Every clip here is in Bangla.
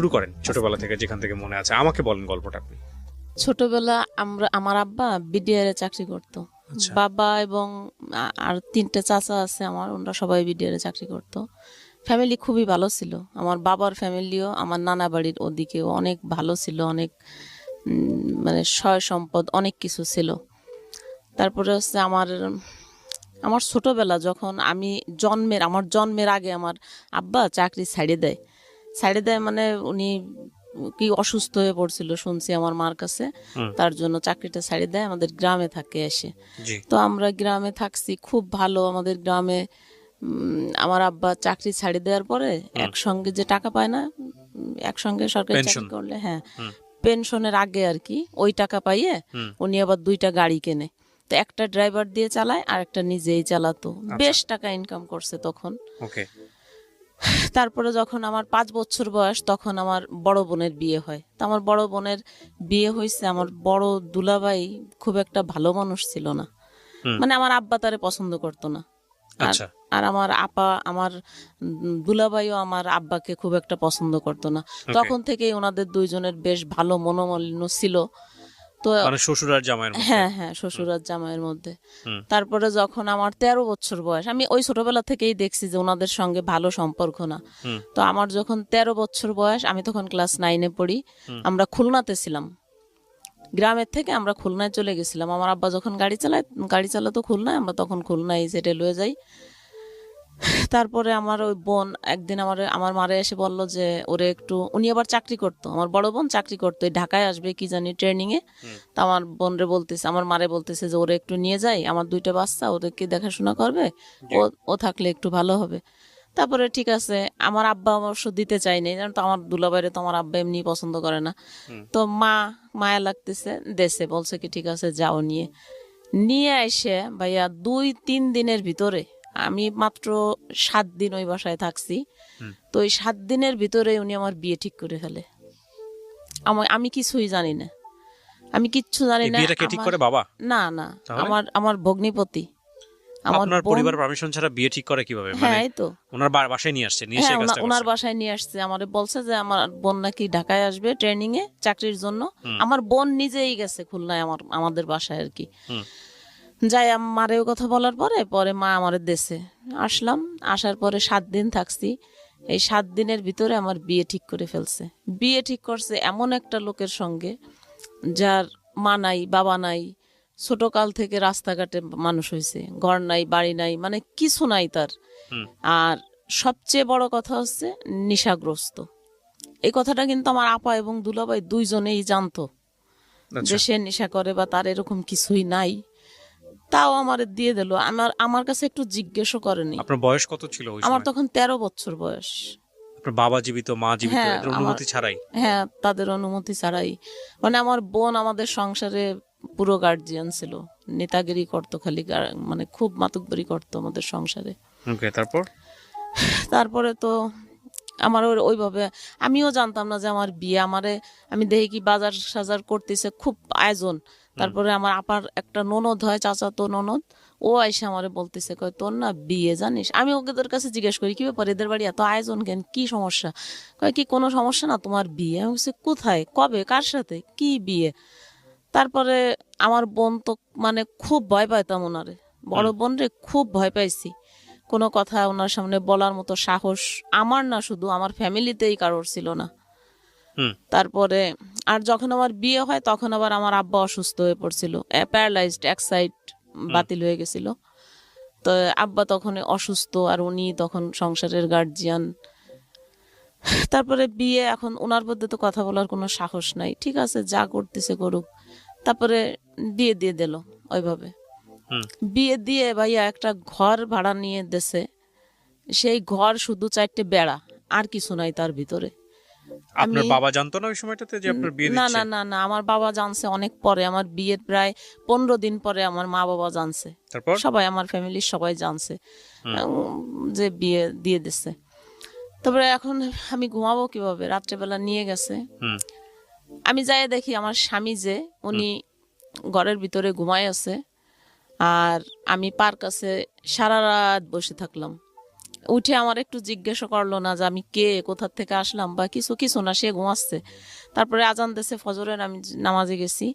শুরু করেন ছোটবেলা থেকে, যেখান থেকে মনে আছে আমাকে বলেন গল্পটা আপনি। ছোটবেলা আমার আব্বা বিডিআর এ চাকরি করতো। আচ্ছা। বাবা এবং আর তিনটে চাচা আছে আমার, ওরা সবাই বিডিআর এ চাকরি করতো। ফ্যামিলি খুবই ভালো ছিল। আমার বাবার ফ্যামিলিও আমার নানা বাড়ির ওদিকেও অনেক ভালো ছিল, অনেক মানে সয় সম্পদ অনেক কিছু ছিল। তারপরে হচ্ছে আমার ছোটবেলা যখন আমার জন্মের আগে আমার আব্বা চাকরি ছাড়ে দেয় মানে উনি কি অসুস্থ হয়ে পড়ছিল শুনছি আমার মার কাছে, তার জন্য চাকরিটা ছাড়ে দেয়, আমাদের গ্রামে থাকে এসে। তো আমরা গ্রামে থাকছি খুব ভালো। আমাদের গ্রামে আমার আব্বা চাকরি ছাড়ে দেওয়ার পরে একসঙ্গে যে টাকা পায় না, একসঙ্গে সরকারি চাকরি করলে, হ্যাঁ, পেনশনের আগে আর কি, ওই টাকা পাইয়ে উনি আবার 2টা গাড়ি কেনে। তো একটা ড্রাইভার দিয়ে চালায় আর একটা নিজেই চালাতো। বেশ টাকা ইনকাম করছে তখন। তারপরে যখন আমার 5 বছর বয়স তখন আমার বড় বোনের বিয়ে হয়। তো আমার বড় বোনের বিয়ে হয়েছে, আমার বড় দুলাভাই খুব একটা ভালো মানুষ ছিল না, মানে আমার আব্বা তারে পছন্দ করতো না। আর আমার দুলাভাইও আমার আব্বাকে খুব একটা পছন্দ করতো না। তখন থেকেই ওনাদের দুইজনের বেশ ভালো মনোমালিন্য ছিল। তো শ্বশুর আর জামাইয়ের মধ্যে, হ্যাঁ হ্যাঁ, শ্বশুর আর জামাইয়ের মধ্যে। তারপরে যখন আমার 13 বছর বয়স, আমি ওই ছোটবেলা থেকেই দেখছি যে ওনাদের সঙ্গে ভালো সম্পর্ক না। তো আমার যখন 13 বছর বয়স, আমি তখন ক্লাস 9-এ পড়ি। আমরা খুলনাতে ছিলাম, গ্রামের থেকে আমরা খুলনায় চলে গেছিলাম। আমার আব্বা যখন গাড়ি চালাতো খুলনায়, আমরা তখন খুলনায় সেটেল হয়ে যাই। তারপরে আমার ওই বোন একদিন আমার মারে এসে বললো যে ওরে একটু, উনি আবার চাকরি করতো, আমার বড় বোন চাকরি করতো, ঢাকায় আসবে কি জানি ট্রেনিং এ। তো আমার মারে বলতেছে যে ওরে একটু নিয়ে যাই, আমার 2টা বাচ্চা, ওদেরকে দেখাশোনা করবে, ও থাকলে একটু ভালো হবে। তারপরে ঠিক আছে, আমার আব্বা অবশ্য দিতে চাইনি, কারণ তো আমার দুলাভাইরে তো আমার আব্বা এমনি পছন্দ করে না। তো মায়া লাগতেছে, দেশে বলছে কি ঠিক আছে যাও, নিয়ে এসে ভাইয়া 2-3 দিনের ভিতরে, আমি মাত্র 7 দিন ওই বাসায় থাকছি। তো ওই 7 দিনের ভিতরে উনি আমার বিয়ে ঠিক করে ফেলে। আমি কিছুই জানি না, আমি কিচ্ছু জানি না। বিয়েটা কে ঠিক করে? বাবা? না, আমার ভগ্নিপতি। আপনার পরিবার পারমিশন ছাড়া বিয়ে ঠিক করে কিভাবে? হ্যাঁ, এই তো ওনার বাসায় নিয়ে আসছে, হ্যাঁ, ওনার বাসায় নিয়ে আসছে। আমারে বলছে যে আমার বোন নাকি ঢাকায় আসবে ট্রেনিং এ চাকরির জন্য। আমার বোন নিজেই গেছে খুলনায় আমাদের বাসায় আর কি। যাই মারেও কথা বলার পরে মা আমাদের দেশে আসলাম। আসার পরে 7 দিন থাকছি। এই 7 দিনের ভিতরে আমার বিয়ে ঠিক করে ফেলছে। বিয়ে ঠিক করছে এমন একটা লোকের সঙ্গে যার মা নাই, বাবা নাই, ছোটকাল থেকে রাস্তাঘাটে মানুষ হয়েছে, ঘর নাই, বাড়ি নাই, মানে কিছু নাই তার। আর সবচেয়ে বড় কথা হচ্ছে নেশাগ্রস্ত। এই কথাটা কিন্তু আমার আপা এবং দুলাভাই দুইজনেই জানতো যে সে নেশা করে বা তার এরকম কিছুই নাই। তাও আমার দিয়ে দিল। আমার কাছে একটু জিজ্ঞেসও করেনি। আপনার বয়স কত ছিল ওই সময়? আমার তখন 13 বছর বয়স। আপনার বাবা জীবিত, মা জীবিত, এদের অনুমতি ছাড়াই? হ্যাঁ, তাদের অনুমতি ছাড়াই। মানে আমার বোন আমাদের সংসারে পুরো গার্জিয়ান ছিল, নেতাগিরি করতো খালি, মানে খুব মাতুকবাড়ি করতো আমাদের সংসারে। তারপরে তো আমার ওইভাবে আমিও জানতাম না যে আমার বিয়ে। আমি দেখি কি বাজার সাজার করতেছে, খুব আয়োজন। তারপরে আমার আপার একটা ননদ হয়, চাচাতো ননদ, ও আইসা আমারে বলতেছে, কয় তোর না বিয়ে জানিস। আমি ওদের কাছে জিজ্ঞেস করি কি ব্যাপার, এদের বাড়ি এত আয়োজন কেন, কি সমস্যা? কয় কি কোনো সমস্যা না, তোমার বিয়ে। আমি বলছি কোথায়, কবে, কার সাথে, কি বিয়ে? তারপরে আমার বোন তো মানে খুব ভয় পাইতাম ওনারে, বড় বোন রে খুব ভয় পাইছি। কোনো কথা ওনার সামনে বলার মতো সাহস আমার না, শুধু আমার ফ্যামিলিতেই কারোর ছিল না। তারপরে আর যখন আমার বিয়ে হয় তখন আবার আমার আব্বা অসুস্থ হয়ে পড়ছিল, প্যারালাইজড, এক সাইড বাতিল হয়ে গেছিল। তো আব্বা তখন অসুস্থ, আর উনি তখন সংসারের গার্জিয়ান। তারপরে বিয়ে, এখন ওনার মধ্যে তো কথা বলার কোনো সাহস নাই, ঠিক আছে যা করতেছে করুক। তারপরে বিয়ে দিয়ে দিল ওইভাবে। বিয়ে দিয়ে ভাইয়া একটা ঘর ভাড়া নিয়ে দেশে, সেই ঘর শুধু 4টে বেড়া, আর কিছু নাই তার ভিতরে। আপনার বাবা জানতো না ওই সময়টাতে যে আপনার বিয়ে দিচ্ছে? না, আমার বাবা জানছে অনেক পরে, আমার বিয়ের প্রায় 15 দিন পরে আমার মা বাবা জানছে। সবাই, আমার ফ্যামিলির সবাই জানছে যে বিয়ে দিয়ে দিচ্ছে। তারপরে এখন আমি ঘুমাবো কিভাবে, রাত্রেবেলা নিয়ে গেছে। আমি যাই দেখি আমার স্বামী যে উনি ঘরের ভিতরে ঘুমায় আছে, আর আমি পার কাছে সারা রাত বসে থাকলাম। উঠে আমার একটু জিজ্ঞাসা করলো না যে আমি কে, কোথা থেকে আসলাম বা কিছু কিছু না, সে ঘুমাচ্ছে। তারপরে আজান দিয়েছে ফজরের, আমি নামাজে গেছি।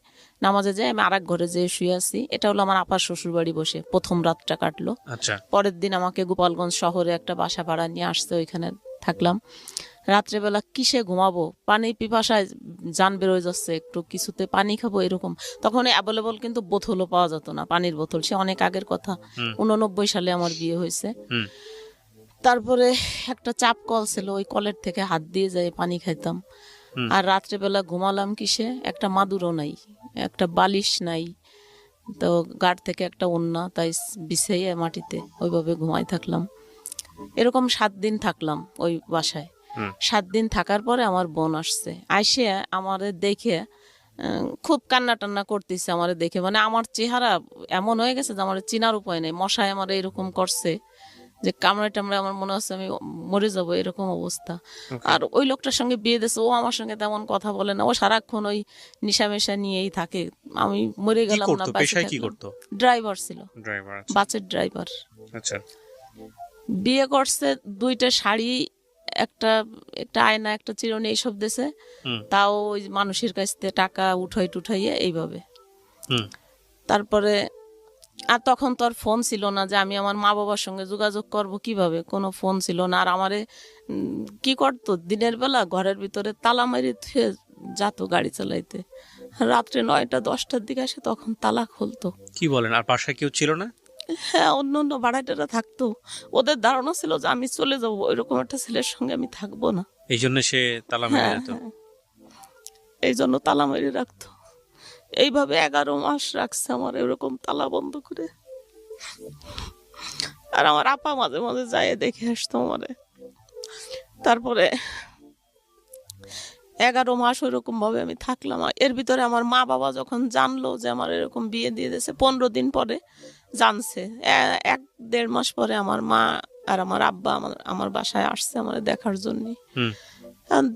নামাজে যাই আমি আরেক ঘরে যেয়ে শুয়ে আছি। এটা হলো আমার আপার শ্বশুর বাড়ি, বসে প্রথম রাতটা কাটলো। আচ্ছা। পরের দিন আমাকে গোপালগঞ্জ শহরে একটা বাসা ভাড়া নিয়ে আসছে, ওইখানে থাকলাম। রাত্রেবেলা কিসে ঘুমাবো, পানি পিপাসায় জান বেরোয় যাচ্ছে, একটু কিছুতে পানি খাবো এরকম। তখন অ্যাভেলেবল কিন্তু বোতলও পাওয়া যেত না, পানির বোতল, সে অনেক আগের কথা। 89 সালে আমার বিয়ে হয়েছে। তারপরে একটা চাপ কল ছিল, ওই কলের থেকে হাত দিয়ে যায় পানি খাইতাম। আর রাত্রেবেলা ঘুমালাম কিসে, একটা মাদুরও নাই, একটা বালিশ নাই, তো গাড় থেকে একটা ওন্না তাই বিছাইয়ে মাটিতে ওইভাবে ঘুমাই থাকলাম। এরকম 7 দিন থাকলাম ওই বাসায়। 7 দিন থাকার পরে আমার বোন আসছে, আইসে আমারে দেখে খুব কান্না টান্না করতেছে আমারে দেখে। মানে আমার চেহারা এমন হয়ে গেছে যে আমার চিনার উপায় নেই, মশায় আমার এরকম করছে যে কামড়ে টামড়ে আমার মনে হচ্ছে আমি মরে যাবো, এরকম অবস্থা। আর ওই লোকটার সঙ্গে বিয়ে দিয়েছে, ও আমার সঙ্গে তেমন কথা বলে না, ও সারাক্ষণ ওই নিশামেশা নিয়েই থাকে। আমি মরে গেলাম না, ড্রাইভার ছিল, বাসের ড্রাইভার। আচ্ছা। বিয়ে করছে, 2টা শাড়ি, একটা একটা আয়না, একটা চিরুনি, এইসব দিছে। তাও ওই মানুষের কাছ থেকে টাকা উঠাইয়ে এইভাবে। তারপরে আর তখন তো আর ফোন ছিল না যে আমি আমার মা বাবার সঙ্গে যোগাযোগ করব কিভাবে, কোনো ফোন ছিল না। আর আমারে কি করতো, দিনের বেলা ঘরের ভিতরে তালা মারি থুয়ে যাতো গাড়ি চালাইতে, রাত্রে 9টা 10টার দিকে আসে, তখন তালা খুলতো। কি বলেন? আর বাসায় কেউ ছিল না? হ্যাঁ, অন্য অন্য ভাড়াটেরা থাকতো, ওদের ধারণা ছিল যে আমি চলে যাবো, ওইরকম একটা ছেলের সঙ্গে আমি থাকবো না, এই জন্য সে তালা মেরে যেত। এই জন্য তালা মেরে রাখতো। এইভাবে 11 মাস রাখছে আমার এরকম তালা বন্ধ করে। আর আমার আপা মাঝে মাঝে যায় দেখে আসতো আমারে। তারপরে 11 মাস ওইরকম ভাবে আমি থাকলাম। এর ভিতরে আমার মা বাবা যখন জানলো যে আমার এরকম বিয়ে দিয়ে দিয়েছে, 15 দিন পরে জানছে, 1-1.5 মাস পরে আমার মা আর আমার আব্বা আমার বাসায় আসছে আমার দেখার জন্য।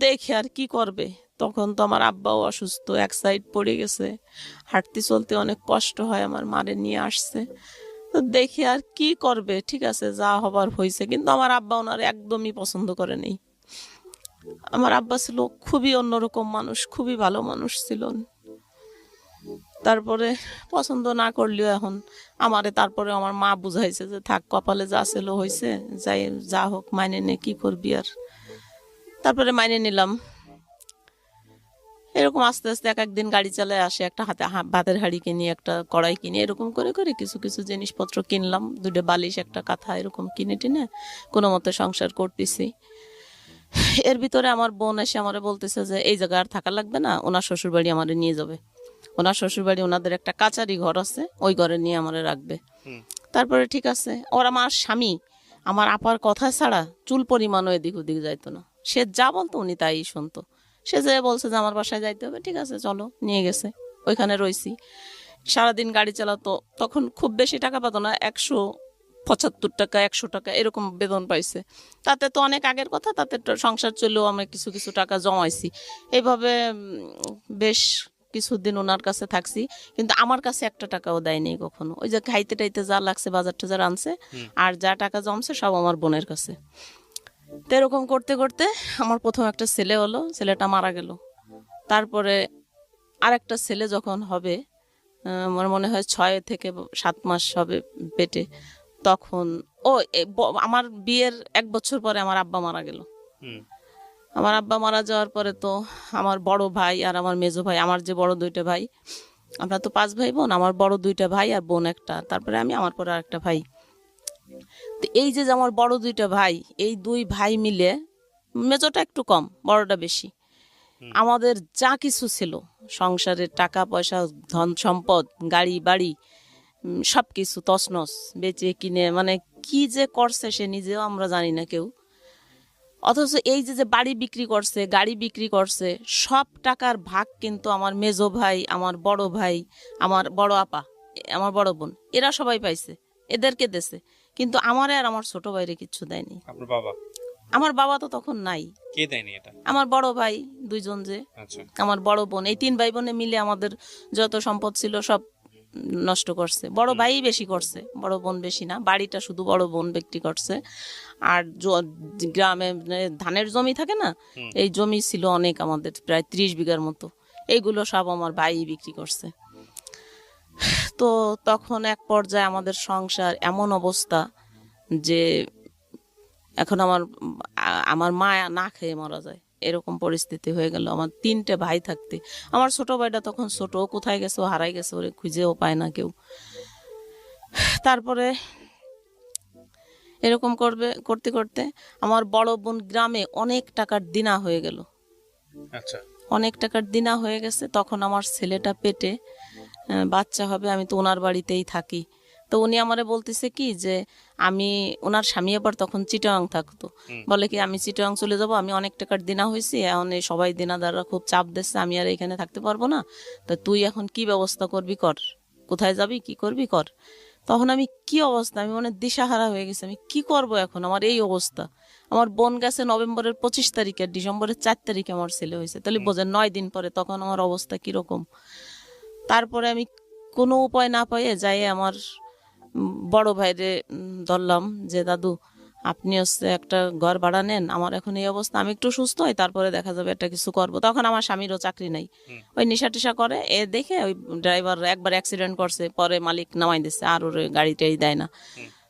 দেখে আর কি করবে, তখন তো আমার আব্বাও অসুস্থ, এক সাইড পড়ে গেছে, হাঁটতে চলতে অনেক কষ্ট হয়, আমার মারে নিয়ে আসছে। তো দেখে আর কি করবে, ঠিক আছে যা হবার হয়েছে। কিন্তু আমার আব্বা ওনার একদমই পছন্দ করে নেই। আমার আব্বা ছিল খুবই অন্যরকম মানুষ, খুবই ভালো মানুষ ছিলেন। তারপরে পছন্দ না করলেও এখন আমারে তারপরে আমার মা বুঝাইছে যে থাক, কপালে যা ছিল হয়েছে, যাই যা হোক মাইনে নে, কি করবি আর। তারপরে মাইনে নিলাম। এরকম আস্তে আস্তে এক একদিন গাড়ি চালায় আসে, একটা হাতে ভাতের হাঁড়ি কিনি, একটা কড়াই কিনি, এরকম করে করে কিছু কিছু জিনিসপত্র কিনলাম, 2টা বালিশ, একটা কাঁথা, এরকম কিনে টিনে কোনো মতে সংসার করতেছি। এর ভিতরে আমার বোন এসে আমারে বলতেছে যে এই জায়গায় আর থাকা লাগবে না, ওনার শ্বশুর বাড়ি আমারে নিয়ে যাবে। ওনার শ্বশুর বাড়ি, ওনাদের একটা কাচারি ঘর আছে, ওই ঘরে নিয়ে আমারে রাখবে। তারপরে ঠিক আছে। ওর আমার স্বামী আমার আপার কথা ছাড়া চুল পরিমাণও এদিক ওদিক যাইতো না, সে যা বলতো উনি তাই শুনতো। সে যে বলছে যে আমার বাসায় যাইতে হবে, ঠিক আছে চলো, নিয়ে গেছে। ওইখানে রইছি, সারাদিন গাড়ি চালাতো। তখন খুব বেশি টাকা পেতো না, 175 টাকা 100 টাকা এরকম বেতন পাইছে। তাতে তো অনেক আগের কথা, তাতে সংসার চলেও আমি কিছু কিছু টাকা জমাইছি। এইভাবে বেশ কিছুদিন ওনার কাছে থাকছি, কিন্তু আমার কাছে 1 টাকাও দেয়নি কখনো। ওই যে খাইতে টাইতে যা লাগছে, বাজার টাজার আনছে, আর যা টাকা জমছে সব আমার বোনের কাছে। তো এরকম করতে করতে আমার প্রথম একটা ছেলে হলো, ছেলেটা মারা গেল। তারপরে আরেকটা ছেলে যখন হবে, আমার মনে হয় 6 থেকে 7 মাস হবে পেটে, তখন আমার বিয়ের 1 বছর পরে আমার আব্বা মারা গেল। আমার আব্বা মারা যাওয়ার পরে তো আমার বড় ভাই আর আমার মেজো ভাই, আমার যে বড় 2টা ভাই, আমরা তো 5 ভাই বোন, আমার বড় 2টা ভাই আর বোন একটা, তারপরে আমি, আমার পরে আরেকটা ভাই। তো এই যে আমার বড় 2টা ভাই, এই 2 ভাই মিলে, মেজোটা একটু কম, বড়টা বেশি, আমাদের যা কিছু ছিল সংসারের, টাকা পয়সা, ধন সম্পদ, গাড়ি বাড়ি, সব কিছু তছনছ বেচে কিনে, মানে কি যে করছে সে নিজেও আমরা জানি না কেউ। অথচ এই যে বাড়ি বিক্রি করছে, গাড়ি বিক্রি করছে, সব টাকার ভাগ কিন্তু আমার মেজো ভাই, আমার বড় ভাই, আমার বড় আপা, আমার বড় বোন, এরা সবাই পাইছে, এদেরকে দেছে। কিন্তু আমারে আর আমার ছোট ভাইরে কিচ্ছু দেয়নি। আমার বাবা তো তখন নাই। কে দেয়নি এটা? আমার বড় ভাই 2 জন, যে আমার বড় বোন, এই 3 ভাই বোনে মিলে আমাদের যত সম্পদ ছিল সব নষ্ট করছে। বড় ভাই বেশি করছে, বড় বোন বেশি না। বাড়িটা শুধু বড় বোন বিক্রি করছে। আর গ্রামে ধানের জমি থাকে না, এই জমি ছিল অনেক, আমাদের প্রায় 30 বিঘার মতো, এইগুলো সব আমার ভাই বিক্রি করছে। তো তখন এক পর্যায়ে আমাদের সংসার এমন অবস্থা যে এখন আমার মা না খেয়ে মারা যায়, এরকম পরিস্থিতি হয়ে গেল। আমার 3টে ভাই থাকতে, আমার ছোট ভাইটা তখন ছোট, ও কোথায় গেছে, ও হারাই গেছে, ওরে খুঁজেও পায় না কেউ। তারপরে এরকম করতে করতে আমার বড় বোন গ্রামে অনেক টাকার দিনা হয়ে গেল। আচ্ছা, অনেক টাকার দিনা হয়ে গেছে। তখন আমার ছেলেটা পেটে, বাচ্চা হবে, আমি তো ওনার বাড়িতেই থাকি। তো উনি আমারে বলতেছে কি যে ওনার স্বামী আবার তখন চিটাগাং থাকতো, বলে কি আমি চিটাগাং চলে যাব, আমি অনেক টাকার দিনা হয়েছি, এখন এই সবাই দিনাদাররা খুব চাপ দিচ্ছে, আমি আর এখানে থাকতে পারবো না, তো তুই এখন কি ব্যবস্থা করবি কর, কোথায় যাবি কি করবি কর। তখন আমি কি অবস্থা, আমি মানে দিশাহারা হয়ে গেছি, আমি কি করব এখন, আমার এই অবস্থা। আমার বোন গেছে নভেম্বরের 25 তারিখে, ডিসেম্বরের 4 তারিখে আমার ছেলে হয়েছে, তাহলে বোঝেন 9 দিন পরে, তখন আমার অবস্থা কিরকম। তারপরে আমি কোনো উপায় না পাইয়ে যাই আমার বড় ভাইরে ধরলাম যে দাদু আপনি হচ্ছে একটা ঘর ভাড়া নেন, আমার এখন এই অবস্থা, আমি একটু সুস্থ হই, তারপরে দেখা যাবে একটা কিছু করব। তখন আমার স্বামীরও চাকরি নাই, ওই নেশা টেশা করে, এ দেখে ওই ড্রাইভার একবার অ্যাক্সিডেন্ট করছে, পরে মালিক নামাই দিচ্ছে, আর ওর গাড়িটাই দেয় না।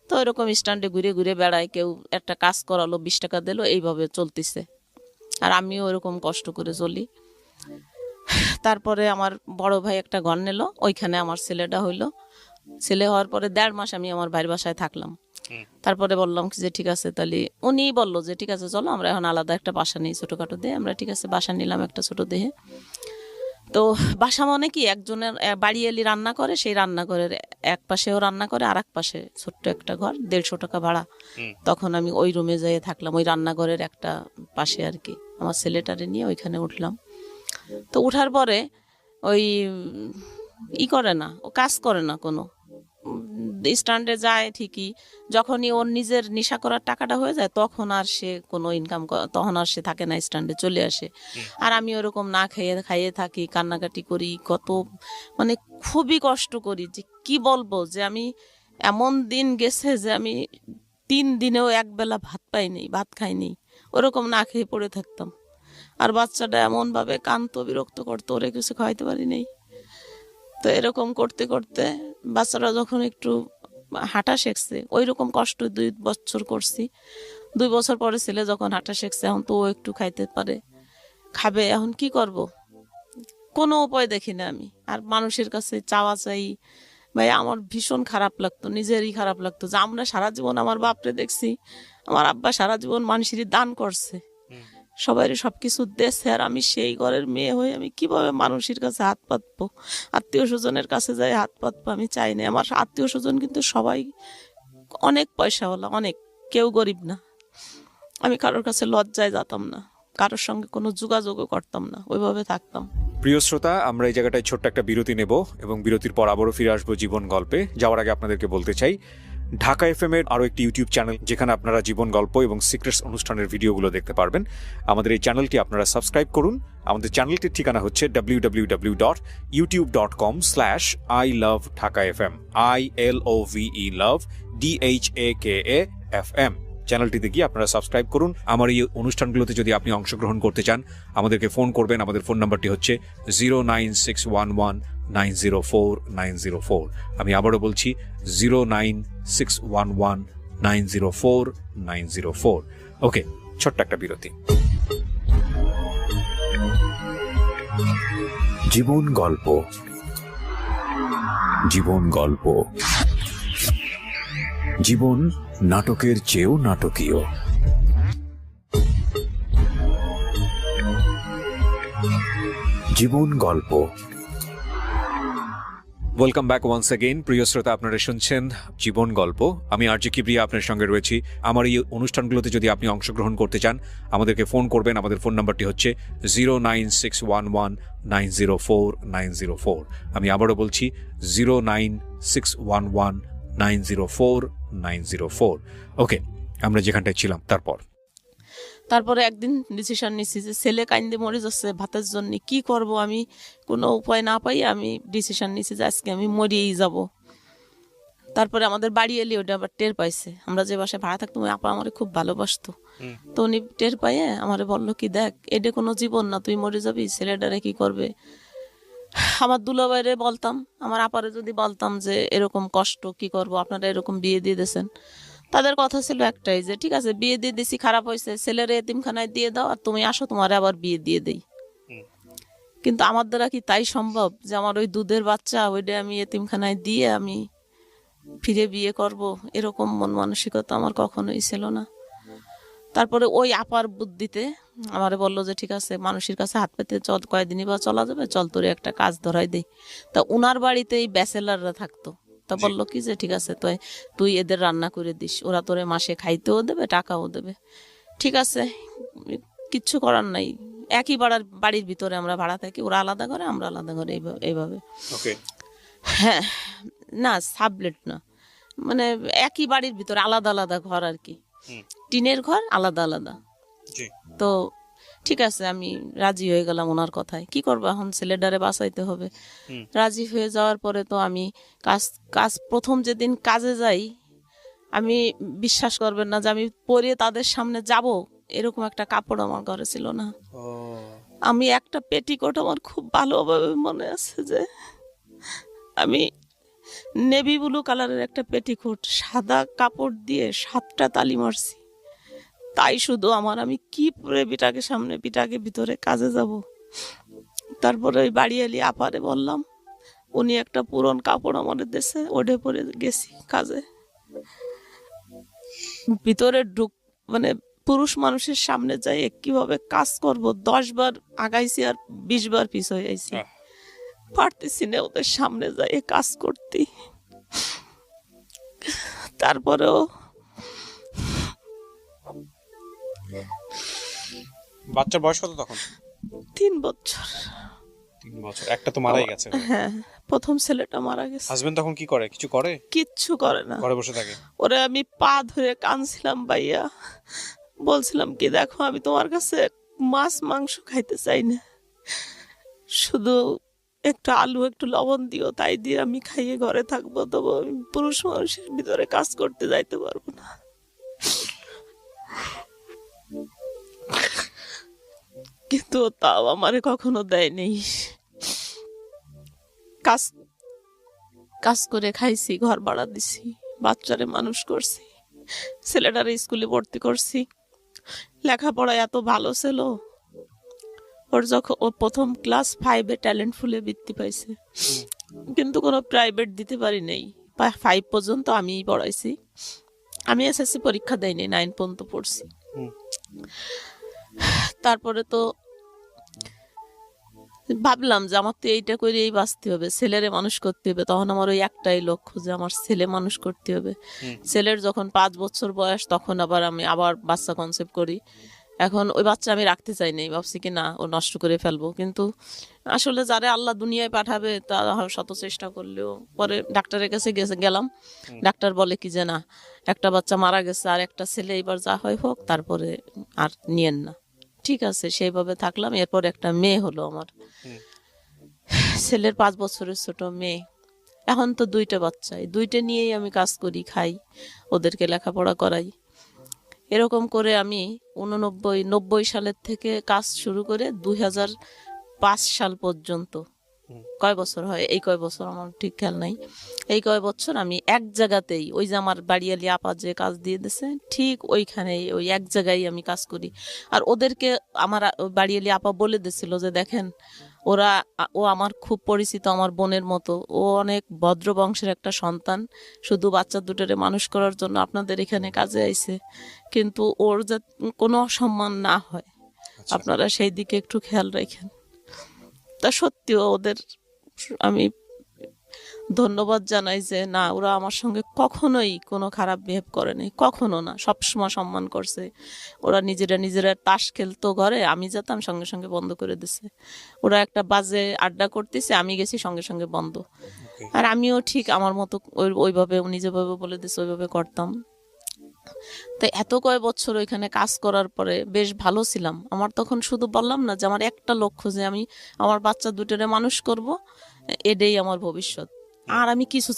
তো এরকম স্ট্যান্ডে ঘুরে ঘুরে বেড়ায়, কেউ একটা কাজ করালো 20 টাকা দিল, এইভাবে চলতেছে। আর আমিও ওরকম কষ্ট করে চলি। তারপরে আমার বড় ভাই একটা ঘর নিল, ওইখানে আমার ছেলেটা হইলো। ছেলে হওয়ার পরে 1.5 মাস আমি আমার ভাইয়ের বাসায় থাকলাম। তারপরে বললাম যে ঠিক আছে, তাহলে উনি বললো যে ঠিক আছে চলো আমরা এখন আলাদা একটা বাসা নিই, ছোটখাটো দিয়ে। আমরা ঠিক আছে বাসা নিলাম একটা ছোট দেহে। তো বাসা মানে কি, একজনের বাড়ি এলি রান্না করে, সেই রান্নাঘরের এক পাশেও রান্না করে, আর এক পাশে ছোট্ট একটা ঘর, 150 টাকা ভাড়া। তখন আমি ওই রুমে যেয়ে থাকলাম, ওই রান্নাঘরের একটা পাশে আর কি। আমার ছেলেটারে নিয়ে ওইখানে উঠলাম। তো উঠার পরে ওই করে না, ও কাজ করে না কোনো, স্ট্যান্ডে যায় ঠিকই, যখনই ওর নিজের নেশা করার টাকাটা হয়ে যায় তখন আর সে কোনো ইনকাম, তখন আর সে থাকে না, স্ট্যান্ডে চলে আসে। আর আমি ওরকম না খাইয়ে থাকি, কান্নাকাটি করি, কত মানে খুবই কষ্ট করি, যে কি বলবো, যে আমি এমন দিন গেছে যে আমি 3 দিনেও একবেলা ভাত পাইনি, ভাত খাইনি, ওরকম না খেয়ে পড়ে থাকতাম। আর বাচ্চাটা এমনভাবে কাঁদতো, বিরক্ত করতো, ওরে কিছু খাওয়াইতে পারি নাই। তো এরকম করতে করতে বাচ্চারা যখন একটু হাঁটা শিখছে, ওই রকম কষ্ট 2 বছর করছি। 2 বছর পরে ছেলে যখন হাঁটা শিখছে, এখন তো ও একটু খাইতে পারে, খাবে, এখন কি করব, কোনো উপায় দেখি না আমি। আর মানুষের কাছে চাওয়া চাই, ভাই আমার ভীষণ খারাপ লাগতো, নিজেরই খারাপ লাগতো যে আমরা সারা জীবন, আমার বাপরে দেখছি, আমার আব্বা সারা জীবন মানুষেরই দান করছে, সবাই সবকিছু দেশে, আর আমি সেই ঘরের মেয়ে হয়ে আমি কিভাবে মানুষের কাছে হাত পাতবো, আত্মীয় স্বজনের কাছে যাই হাত পাতবো, আমি চাই না। আমার আত্মীয় স্বজন কিন্তু সবাই অনেক পয়সাওয়ালা, অনেক, কেউ গরিব না। আমি কারোর কাছে লজ্জায় যেতাম না, কারোর সঙ্গে কোনো যোগাযোগও করতাম না, ওইভাবে থাকতাম। প্রিয় শ্রোতা, আমরা এই জায়গাটায় ছোট্ট একটা বিরতি নেব এবং বিরতির পর আবারও ফিরে আসবো জীবন গল্পে। যাওয়ার আগে আপনাদেরকে বলতে চাই, ঢাকা এফএম এর আরও একটি ইউটিউব চ্যানেল, যেখানে আপনারা জীবন গল্প এবং সিক্রেটস অনুষ্ঠানের ভিডিওগুলো দেখতে পারবেন। আমাদের এই চ্যানেলটি আপনারা সাবস্ক্রাইব করুন। আমাদের চ্যানেলটির ঠিকানা হচ্ছে www.youtube.com/iloveDhakaFM, ILOVE love DHAKAFM। চ্যানেলটিতে গিয়ে আপনারা সাবস্ক্রাইব করুন। আমার এই অনুষ্ঠানগুলোতে যদি আপনি অংশগ্রহণ করতে চান, আমাদেরকে ফোন করবেন। আমাদের ফোন নাম্বারটি হচ্ছে 09611904904। আমি আবারও বলছি 09611904904। ওকে, ছোট্ট একটা বিরতি। জীবন গল্প, জীবন গল্প, জীবন নাটকের চেয়েও নাটকীয়। জীবন গল্প। Welcome back once again. প্রিয় শ্রোতা, আপনারা শুনছেন জীবন গল্প। আমি আরজি কিবরিয়া আপনার সঙ্গে রয়েছি। আমার এই অনুষ্ঠানগুলোতে যদি আপনি অংশগ্রহণ করতে চান, আমাদেরকে ফোন করবেন। আমাদের ফোন নাম্বারটি হচ্ছে 09611904904। আমি আবারও বলছি 09611904904। ওকে, আমরা যেখানটায় ছিলাম তারপর। তারপরে একদিন ডিসিশন নিচ্ছি যে ছেলে কাইন্দে মরে যাচ্ছে ভাতের জন্য, কি করব আমি, কোনো উপায় না পাই আমি ডিসিশন নিচ্ছি যে আজকে আমি মরিয়েই যাব। তারপরে আমাদের বাড়ি এলে ওটা আবার টের পাইছে, আমরা যে বাসায় ভাড়া থাকতাম ওই আপা আমারে খুব ভালোবাসতো। তো উনি টের পাইয়ে আমারে বললো কি, দেখ এটা কোনো জীবন না, তুই মরে যাবি, ছেলেটারে কি করবে। আমার দুলাভাইরে বলতাম, আমার আপারে যদি বলতাম যে এরকম কষ্ট, কি করব, আপনারা এরকম বিয়ে দিয়ে দিয়েছেন, তাদের কথা ছিল একটাই যে ঠিক আছে বিয়ে দিয়ে দিছি, খারাপ হয়েছে, ছেলের এতিমখানায় দিয়ে দাও আর তুমি আসো, তোমার আবার বিয়ে দিয়ে দেই। কিন্তু আমার দ্বারা কি তাই সম্ভব যে আমার ওই দুধের বাচ্চা ওইটা আমি এতিমখানায় দিয়ে আমি ফিরে বিয়ে করব? এরকম মন মানসিকতা আমার কখনোই ছিল না। তারপরে ওই আপার বুদ্ধিতে আমারে বললো যে ঠিক আছে মানুষের কাছে হাত পেতে চল, কয়দিনই বা চলা যাবে, চল তোরে একটা কাজ ধরাই দেই। তা উনার বাড়িতে এই ব্যাচেলাররা থাকতো, তা বললো কি যে ঠিক আছে তুই এদের রান্না করে দিস, ওরা তোরে মাসে খাইতেও দেবে টাকাও দেবে। ঠিক আছে, কিচ্ছু করার নাই, একই বাড়ির ভিতরে আমরা ভাড়া থাকি, ওরা আলাদা করে আমরা আলাদা করে, এইভাবে। হ্যাঁ, না সাবলেট না, মানে একই বাড়ির ভিতরে আলাদা আলাদা ঘর আর কি, টিনের ঘর আলাদা আলাদা। তো ঠিক আছে আমি রাজি হয়ে গেলাম ওনার কথায়, কি করবো এখন, ছেলেটারে বাঁচাইতে হবে। রাজি হয়ে যাওয়ার পরে তো আমি কাজ প্রথম যেদিন কাজে যাই, আমি বিশ্বাস করবেন না যে আমি পরে তাদের সামনে যাব এরকম একটা কাপড় আমার ঘরে ছিল না। আমি একটা পেটিকোট আমার খুব ভালোভাবে মনে আছে যে আমি নেভি ব্লু কালারের একটা পেটিকোট সাদা কাপড় দিয়ে 7টা তালি মারছি, তাই শুধু আমি কি পরে পিটাকে ভিতরে কাজে যাব। তারপরে ওই বাড়ি এলি আপারে বললাম, উনি একটা পুরন কাপড় আমাদের দেশে ওঠে পরে গেছি কাজে। ভিতরে মানে পুরুষ মানুষের সামনে যাই কিভাবে কাজ করব, 10 বার আগাইছি আর 20 বার পিছ হয়ে আইছি, পারতেছি না ওদের সামনে যাই কাজ করতে। তারপরেও বাচ্চার বয়স কত তখন? 3 বছর। 3 বছর, একটা তো মারাই গেছে। হ্যাঁ, প্রথম ছেলেটা মারা গেছে। হাজবেন্ড তখন কি করে, কিছু করে? কিচ্ছু করে না, ঘরে বসে থাকে। ওরে আমি পা ধরে কাঁদছিলাম ভাইয়া, বলছিলাম কি দেখো আমি তোমার কাছে মাছ মাংস খাইতে চাই না, শুধু একটু আলু একটু লবণ দিও, তাই দিয়ে আমি খাইয়ে ঘরে থাকবো, তবু আমি পুরুষ মানুষের ভিতরে কাজ করতে যাইতে পারবো না। কিন্তু তাও আমারে কখনো দেয়নি। কাজ করে খাইছি, ঘর ভাড়া দিছি, বাচ্চারে মানুষ করছি, ছেলেটারে স্কুলে ভর্তি করছি, লেখাপড়ায় এত ভালো ছিল। ওর যখন ও প্রথম ক্লাস 5-এ ট্যালেন্ট ফুলে বৃত্তি পাইছে, কিন্তু কোনো প্রাইভেট দিতে পারি নাই, 5 পর্যন্ত আমিই পড়াইছি। আমি এসএসসি পরীক্ষা দেয়নি, 9 পর্যন্ত পড়ছি। তারপরে তো ভাবলাম যে আমার তো এইটা করেই বাঁচতে হবে, ছেলেরে মানুষ করতে হবে। তখন আমার ওই একটাই লক্ষ্য যে আমার ছেলে মানুষ করতে হবে। ছেলের যখন 5 বছর বয়স তখন আমি আবার বাচ্চা কনসেপ্ট করি। এখন ওই বাচ্চা আমি রাখতে চাই নাই, ভাবছি কি না ও নষ্ট করে ফেলবো, কিন্তু আসলে যারা আল্লাহ দুনিয়ায় পাঠাবে তারা শত চেষ্টা করলেও, পরে ডাক্তারের কাছে গেলাম, ডাক্তার বলে কি যে না, একটা বাচ্চা মারা গেছে আর একটা ছেলে, এবার যা হয় হোক, তারপরে আর নিয়েন না। ঠিক আছে, সেইভাবে থাকলাম। এরপর একটা মেয়ে হলো আমার, ছেলের 5 বছরের ছোট মেয়ে। এখন তো 2টা বাচ্চা, 2টা নিয়েই আমি কাজ করি, খাই, ওদেরকে লেখাপড়া করাই। এরকম করে আমি 90 সালের থেকে কাজ শুরু করে 2005 সাল পর্যন্ত, কয় বছর হয় এই কয় বছর আমার ঠিক খেয়াল নাই, এই কয় বছর আমি এক জায়গাতেই, ওই যে আমার বাড়িয়ালি আপা যে কাজ দিয়ে দিয়েছে ঠিক ওইখানেই, ওই এক জায়গায় আমি কাজ করি। আর ওদেরকে আমার বাড়িয়ালি আপা বলে দিয়েছিল যে দেখেন ও আমার খুব পরিচিত, আমার বোনের মতো, ও অনেক ভদ্র বংশের একটা সন্তান, শুধু বাচ্চা দুটোরে মানুষ করার জন্য আপনাদের এখানে কাজে আইছে, কিন্তু ওর যে কোনো অসম্মান না হয় আপনারা সেই দিকে একটু খেয়াল রাখেন। তা সত্যিও ওদের আমি ধন্যবাদ জানাই যে না, ওরা আমার সঙ্গে কখনোই কোনো খারাপ বিহেভ করেনি, কখনো না, সবসময় সম্মান করছে। ওরা নিজেরা তাস খেলতো ঘরে, আমি যেতাম সঙ্গে সঙ্গে বন্ধ করে দিছে। ওরা একটা বাজে আড্ডা করতেছে, আমি গেছি সঙ্গে সঙ্গে বন্ধ। আর আমিও ঠিক আমার মতো ওইভাবে উনি যেভাবে বলে দিছে ওইভাবে করতাম। তো এত কয় বছর ওইখানে কাজ করার পরে বেশ ভালো ছিলাম। আমার তখন শুধু বললাম না যে আমার একটা লক্ষ্য যে আমি আমার বাচ্চা দুটোরে মানুষ করব, এটাই আমার ভবিষ্যৎ। আর আমি কিছু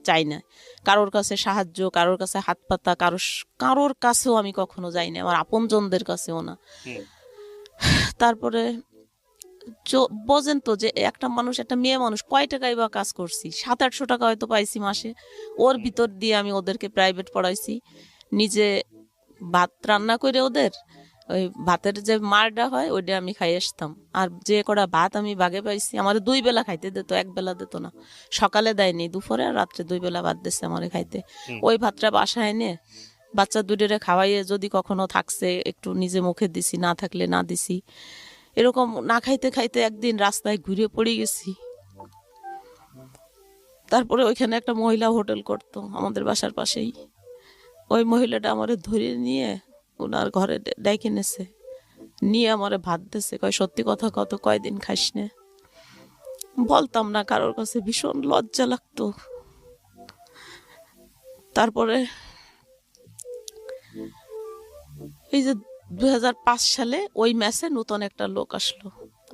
চাই না, কারোর কাছে সাহায্য, কারোর কাছে হাত পাতা, কারোর কাছেও আমি কখনো যাই না, আমার আপনজনদের কাছেও না। তারপরে বোঝেন তো যে একটা মানুষ, একটা মেয়ে মানুষ কয় টাকায় বা কাজ করছি, 700-800 টাকা হয়তো পাইছি মাসে। ওর ভিতর দিয়ে আমি ওদেরকে প্রাইভেট পড়াইছি, নিজে ভাত রান্না করে ওদের ওই ভাতের যে মারটা হয় ওইটা আমি খাই আসতাম। আর যে কটা ভাত আমি বাগে পাইছি, আমার 2 বেলা খাইতে দিত, 1 বেলা দিত না। সকালে দেয়নি, দুপুরে আর রাত্রে 2 বেলা ভাত দিচ্ছে আমার খাইতে। ওই ভাতটা বাসায় এনে বাচ্চা দুটোরে খাওয়াইয়ে যদি কখনো থাকছে একটু নিজে মুখে দিছি, না থাকলে না দিছি। এরকম না খাইতে খাইতে একদিন রাস্তায় ঘুরে পড়ে গেছি। তারপরে ওইখানে একটা মহিলা হোটেল করতো আমাদের বাসার পাশেই। ওই মহিলাটা আমারে ধরে নিয়ে ওনার ঘরে ডেকে নেছে, নিয়ে আমারে ভাত দিছে, কয় সত্যি কথা কত, কয়দিন খাইস নে। বলতাম না কারোর কাছে, ভীষণ লজ্জা লাগতো। তারপরে এই যে 2005 সালে ওই ম্যাচে নতুন একটা লোক আসলো,